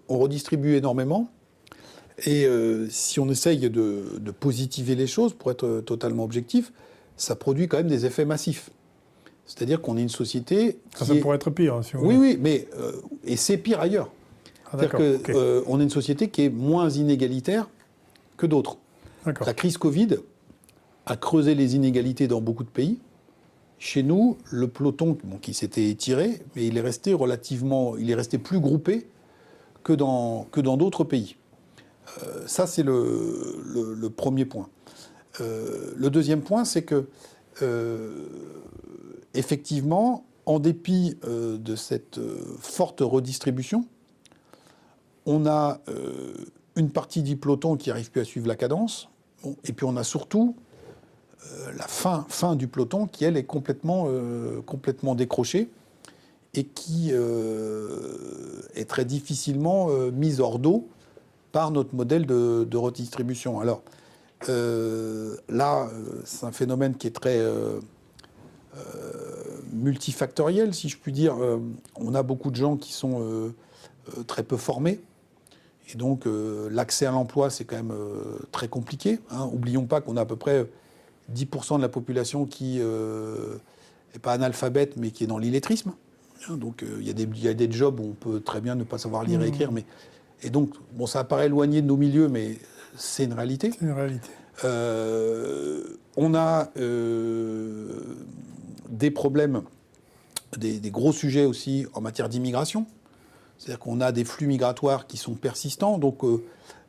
on redistribue énormément. Et si on essaye de positiver les choses, pour être totalement objectif, ça produit quand même des effets massifs. C'est-à-dire qu'on est une société Ça pourrait être pire, si vous Oui, voulez. oui, mais et c'est pire ailleurs. Ah, C'est-à-dire qu'on est une société qui est moins inégalitaire que d'autres. La crise Covid a creusé les inégalités dans beaucoup de pays. Chez nous, le peloton qui s'était étiré, mais il est resté plus groupé que dans d'autres pays. Ça, c'est le premier point. Le deuxième point, c'est que, effectivement, en dépit de cette forte redistribution, on a une partie du peloton qui n'arrive plus à suivre la cadence, et puis on a surtout la fin du peloton qui, elle, est complètement décrochée et qui est très difficilement mise hors d'eau par notre modèle de redistribution. Alors, là, c'est un phénomène qui est très multifactoriel, si je puis dire. On a beaucoup de gens qui sont très peu formés. Et donc, l'accès à l'emploi, c'est quand même très compliqué. Hein. Oublions pas qu'on a à peu près 10% de la population qui n'est pas analphabète, mais qui est dans l'illettrisme. Donc, il y a des jobs où on peut très bien ne pas savoir lire et écrire. Et donc, bon, ça paraît éloigné de nos milieux, mais c'est une réalité. C'est une réalité. On a des problèmes, des gros sujets aussi en matière d'immigration. C'est-à-dire qu'on a des flux migratoires qui sont persistants. Donc,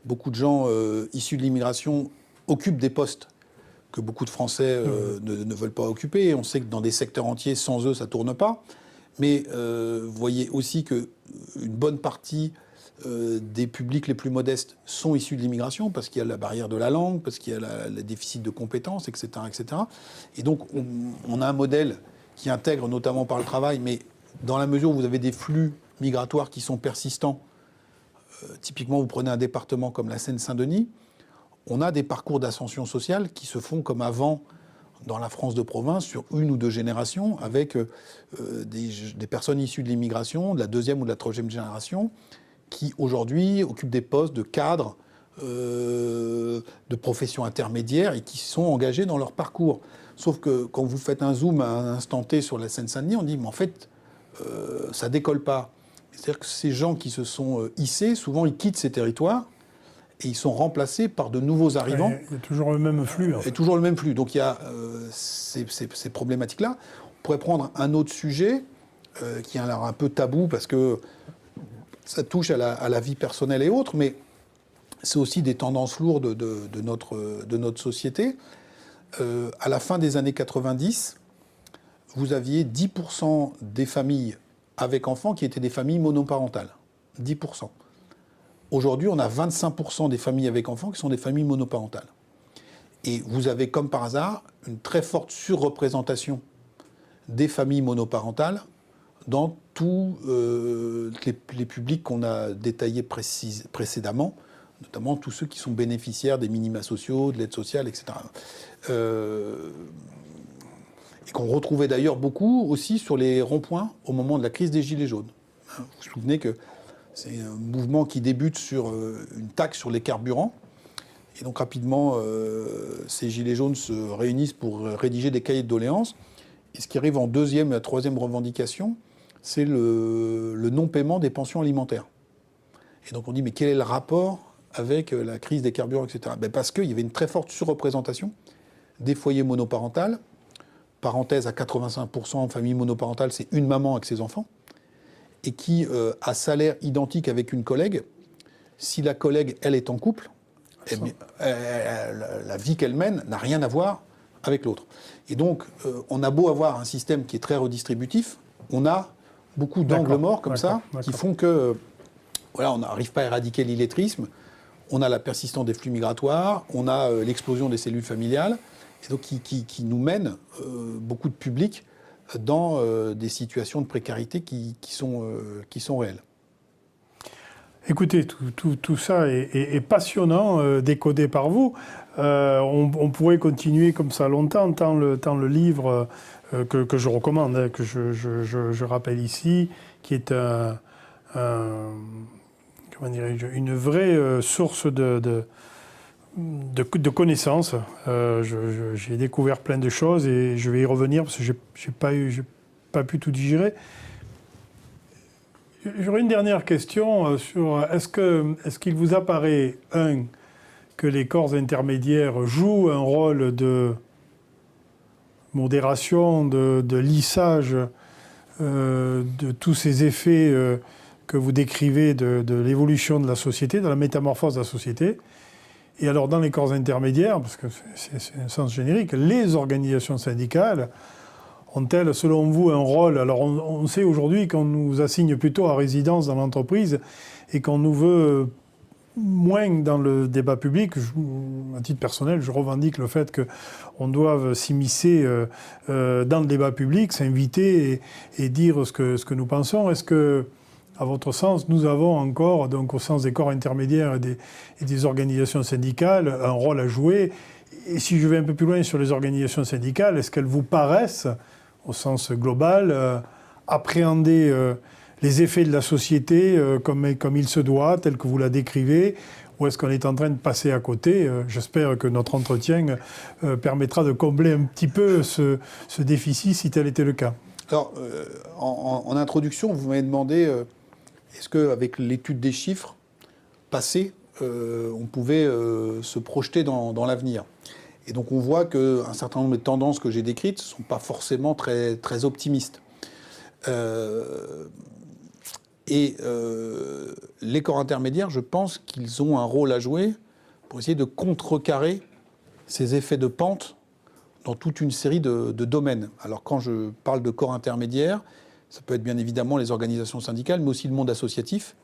beaucoup de gens issus de l'immigration occupent des postes que beaucoup de Français ne veulent pas occuper. Et on sait que dans des secteurs entiers, sans eux, ça ne tourne pas. Mais vous voyez aussi qu'une bonne partie des publics les plus modestes sont issus de l'immigration, parce qu'il y a la barrière de la langue, parce qu'il y a le déficit de compétences, etc., etc. Et donc, on a un modèle qui intègre notamment par le travail, mais dans la mesure où vous avez des flux migratoires qui sont persistants, typiquement, vous prenez un département comme la Seine-Saint-Denis, on a des parcours d'ascension sociale qui se font comme avant dans la France de province sur une ou deux générations, avec des personnes issues de l'immigration, de la deuxième ou de la troisième génération, qui aujourd'hui occupent des postes de cadres, de professions intermédiaires et qui sont engagés dans leur parcours. Sauf que quand vous faites un zoom à un instant T sur la Seine-Saint-Denis, on dit mais en fait, ça décolle pas. C'est-à-dire que ces gens qui se sont hissés, souvent ils quittent ces territoires et ils sont remplacés par de nouveaux arrivants. Il y a toujours le même flux. Et toujours le même flux. Donc il y a ces problématiques-là. On pourrait prendre un autre sujet qui est alors un peu tabou parce que ça touche à la vie personnelle et autres, mais c'est aussi des tendances lourdes de notre société. À la fin des années 90, vous aviez 10% des familles avec enfants qui étaient des familles monoparentales. 10%. Aujourd'hui, on a 25% des familles avec enfants qui sont des familles monoparentales. Et vous avez, comme par hasard, une très forte surreprésentation des familles monoparentales dans tous les publics qu'on a détaillés précédemment, notamment tous ceux qui sont bénéficiaires des minima sociaux, de l'aide sociale, etc. Et qu'on retrouvait d'ailleurs beaucoup aussi sur les ronds-points au moment de la crise des Gilets jaunes. Vous vous souvenez que c'est un mouvement qui débute sur une taxe sur les carburants. Et donc rapidement, ces Gilets jaunes se réunissent pour rédiger des cahiers de doléances. Et ce qui arrive en deuxième et troisième revendication, c'est le non-paiement des pensions alimentaires. Et donc on dit, mais quel est le rapport avec la crise des carburants, etc. Parce qu'il y avait une très forte surreprésentation des foyers monoparentales. Parenthèse, à 85%, famille monoparentale, c'est une maman avec ses enfants, et qui a salaire identique avec une collègue. Si la collègue, elle, est en couple, la vie qu'elle mène n'a rien à voir avec l'autre. Et donc, on a beau avoir un système qui est très redistributif, on a beaucoup d'angles morts comme ça, qui font que voilà, on n'arrive pas à éradiquer l'illettrisme, on a la persistance des flux migratoires, on a l'explosion des cellules familiales, et donc qui nous mène beaucoup de publics dans des situations de précarité qui sont réelles. Écoutez, tout ça est passionnant, décodé par vous. On pourrait continuer comme ça longtemps, tant le livre que je recommande, hein, que je rappelle ici, qui est comment dirais-je, une vraie source de connaissances. J'ai découvert plein de choses et je vais y revenir parce que j'ai pas pu tout digérer. J'aurais une dernière question sur est-ce qu'il vous apparaît, que les corps intermédiaires jouent un rôle de modération, de lissage de tous ces effets que vous décrivez de l'évolution de la société, de la métamorphose de la société. Et alors dans les corps intermédiaires, parce que c'est un sens générique, les organisations syndicales ont-elles, selon vous, un rôle? Alors, on sait aujourd'hui qu'on nous assigne plutôt à résidence dans l'entreprise et qu'on nous veut moins dans le débat public. À titre personnel, je revendique le fait qu'on doive s'immiscer dans le débat public, s'inviter et dire ce que nous pensons. Est-ce que, à votre sens, nous avons encore, donc au sens des corps intermédiaires et des organisations syndicales, un rôle à jouer? Et si je vais un peu plus loin sur les organisations syndicales, est-ce qu'elles vous paraissent, au sens global, appréhender les effets de la société comme il se doit, tel que vous la décrivez, ou est-ce qu'on est en train de passer à côté? J'espère que notre entretien permettra de combler un petit peu ce déficit, si tel était le cas. Alors, en introduction, vous m'avez demandé est-ce qu'avec l'étude des chiffres passés, on pouvait se projeter dans l'avenir. Et donc on voit qu'un certain nombre de tendances que j'ai décrites ne sont pas forcément très, très optimistes. Les corps intermédiaires, je pense qu'ils ont un rôle à jouer pour essayer de contrecarrer ces effets de pente dans toute une série de domaines. Alors quand je parle de corps intermédiaires, ça peut être bien évidemment les organisations syndicales, mais aussi le monde associatif,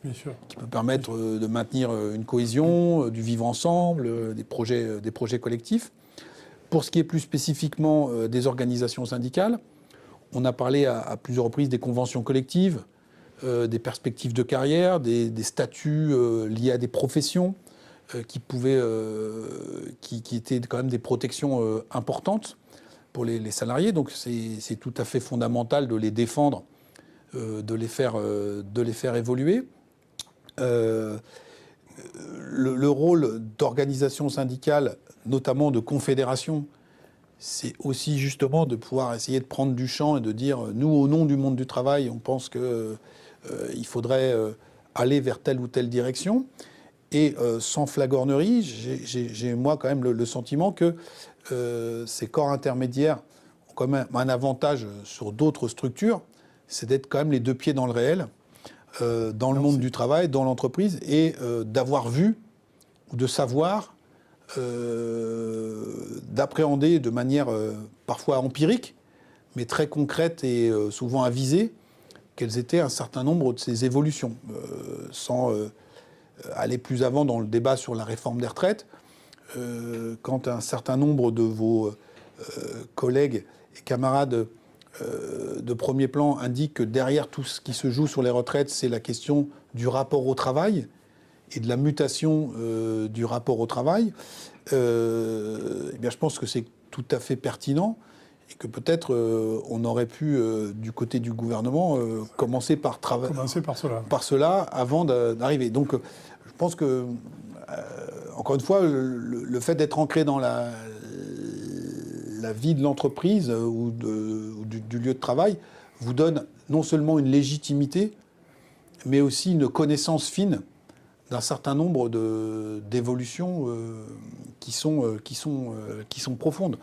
qui peut permettre de maintenir une cohésion, du vivre ensemble, des projets collectifs. Pour ce qui est plus spécifiquement des organisations syndicales, on a parlé à plusieurs reprises des conventions collectives, des perspectives de carrière, des statuts liés à des professions qui étaient quand même des protections importantes pour les salariés. Donc c'est tout à fait fondamental de les défendre, de les faire évoluer. Le rôle d'organisation syndicale, notamment de confédération, c'est aussi justement de pouvoir essayer de prendre du champ et de dire, nous, au nom du monde du travail, on pense qu'il faudrait aller vers telle ou telle direction. Et sans flagornerie, j'ai moi quand même le sentiment que ces corps intermédiaires ont quand même un avantage sur d'autres structures, c'est d'être quand même les deux pieds dans le réel, dans le monde du travail, dans l'entreprise, et d'avoir vu ou de savoir, d'appréhender de manière parfois empirique, mais très concrète et souvent avisée, quelles étaient un certain nombre de ces évolutions. Sans aller plus avant dans le débat sur la réforme des retraites, quand un certain nombre de vos collègues et camarades de premier plan indiquent que derrière tout ce qui se joue sur les retraites, c'est la question du rapport au travail et de la mutation du rapport au travail, eh bien, je pense que c'est tout à fait pertinent et que peut-être on aurait pu, du côté du gouvernement, commencer par cela avant d'arriver. Donc, je pense que, encore une fois, le fait d'être ancré dans la vie de l'entreprise ou du lieu de travail vous donne non seulement une légitimité, mais aussi une connaissance fine d'un certain nombre d'évolutions qui sont profondes.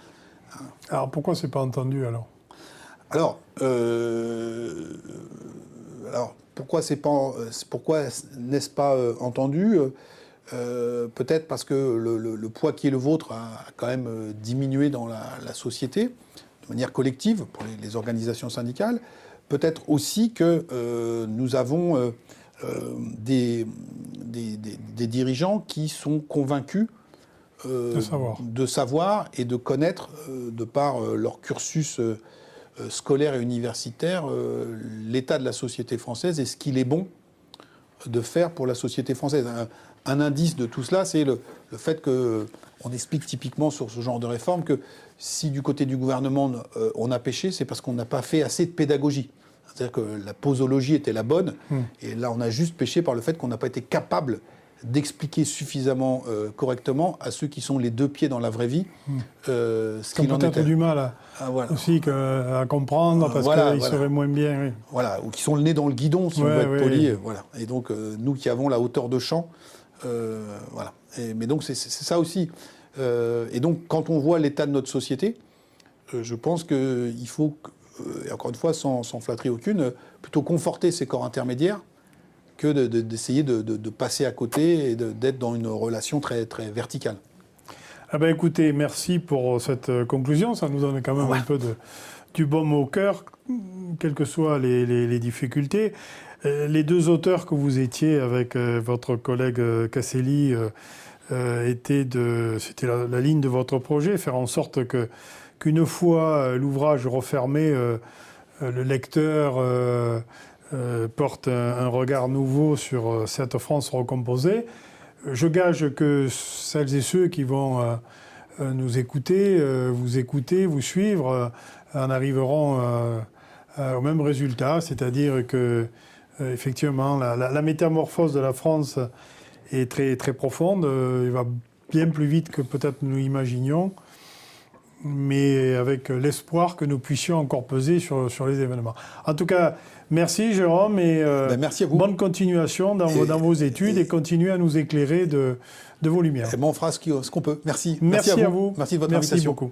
Alors pourquoi c'est pas entendu alors? Alors pourquoi n'est-ce pas entendu? Peut-être parce que le poids qui est le vôtre a quand même diminué dans la société, de manière collective, pour les organisations syndicales. Peut-être aussi que nous avons des dirigeants qui sont convaincus de savoir et de connaître, de par leur cursus scolaire et universitaire, l'état de la société française et ce qu'il est bon de faire pour la société française. Un indice de tout cela, c'est le fait qu'on explique typiquement sur ce genre de réforme que si du côté du gouvernement on a péché, c'est parce qu'on n'a pas fait assez de pédagogie. C'est-à-dire que la posologie était la bonne, et là on a juste péché par le fait qu'on n'a pas été capable d'expliquer suffisamment correctement à ceux qui sont les deux pieds dans la vraie vie ce qu'il en était. Peut-être du mal aussi à comprendre parce qu'ils seraient moins bien. Oui. Voilà, ou qui sont le nez dans le guidon, si on veut être poli. Voilà. Et donc nous qui avons la hauteur de champ, voilà. Mais donc c'est ça aussi. Et donc quand on voit l'état de notre société, je pense qu'il faut, et encore une fois sans flatterie aucune, plutôt conforter ces corps intermédiaires que d'essayer de passer à côté et d'être dans une relation très, très verticale. Ah ben écoutez, merci pour cette conclusion. Ça nous donne quand même un peu du baume au cœur, quelles que soient les difficultés. Les deux auteurs que vous étiez avec votre collègue Casselli, c'était la ligne de votre projet, faire en sorte qu'une fois l'ouvrage refermé, le lecteur porte un regard nouveau sur cette France recomposée. Je gage que celles et ceux qui vont nous écouter, vous suivre, en arriveront au même résultat, c'est-à-dire que effectivement la métamorphose de la France est très, très profonde, il va bien plus vite que peut-être nous imaginions, mais avec l'espoir que nous puissions encore peser sur les événements. En tout cas, merci Jérôme et merci à vous. Bonne continuation dans vos études et continuez à nous éclairer de vos lumières. On fera ce qu'on peut. Merci. Merci à vous. Merci de votre invitation. Merci beaucoup.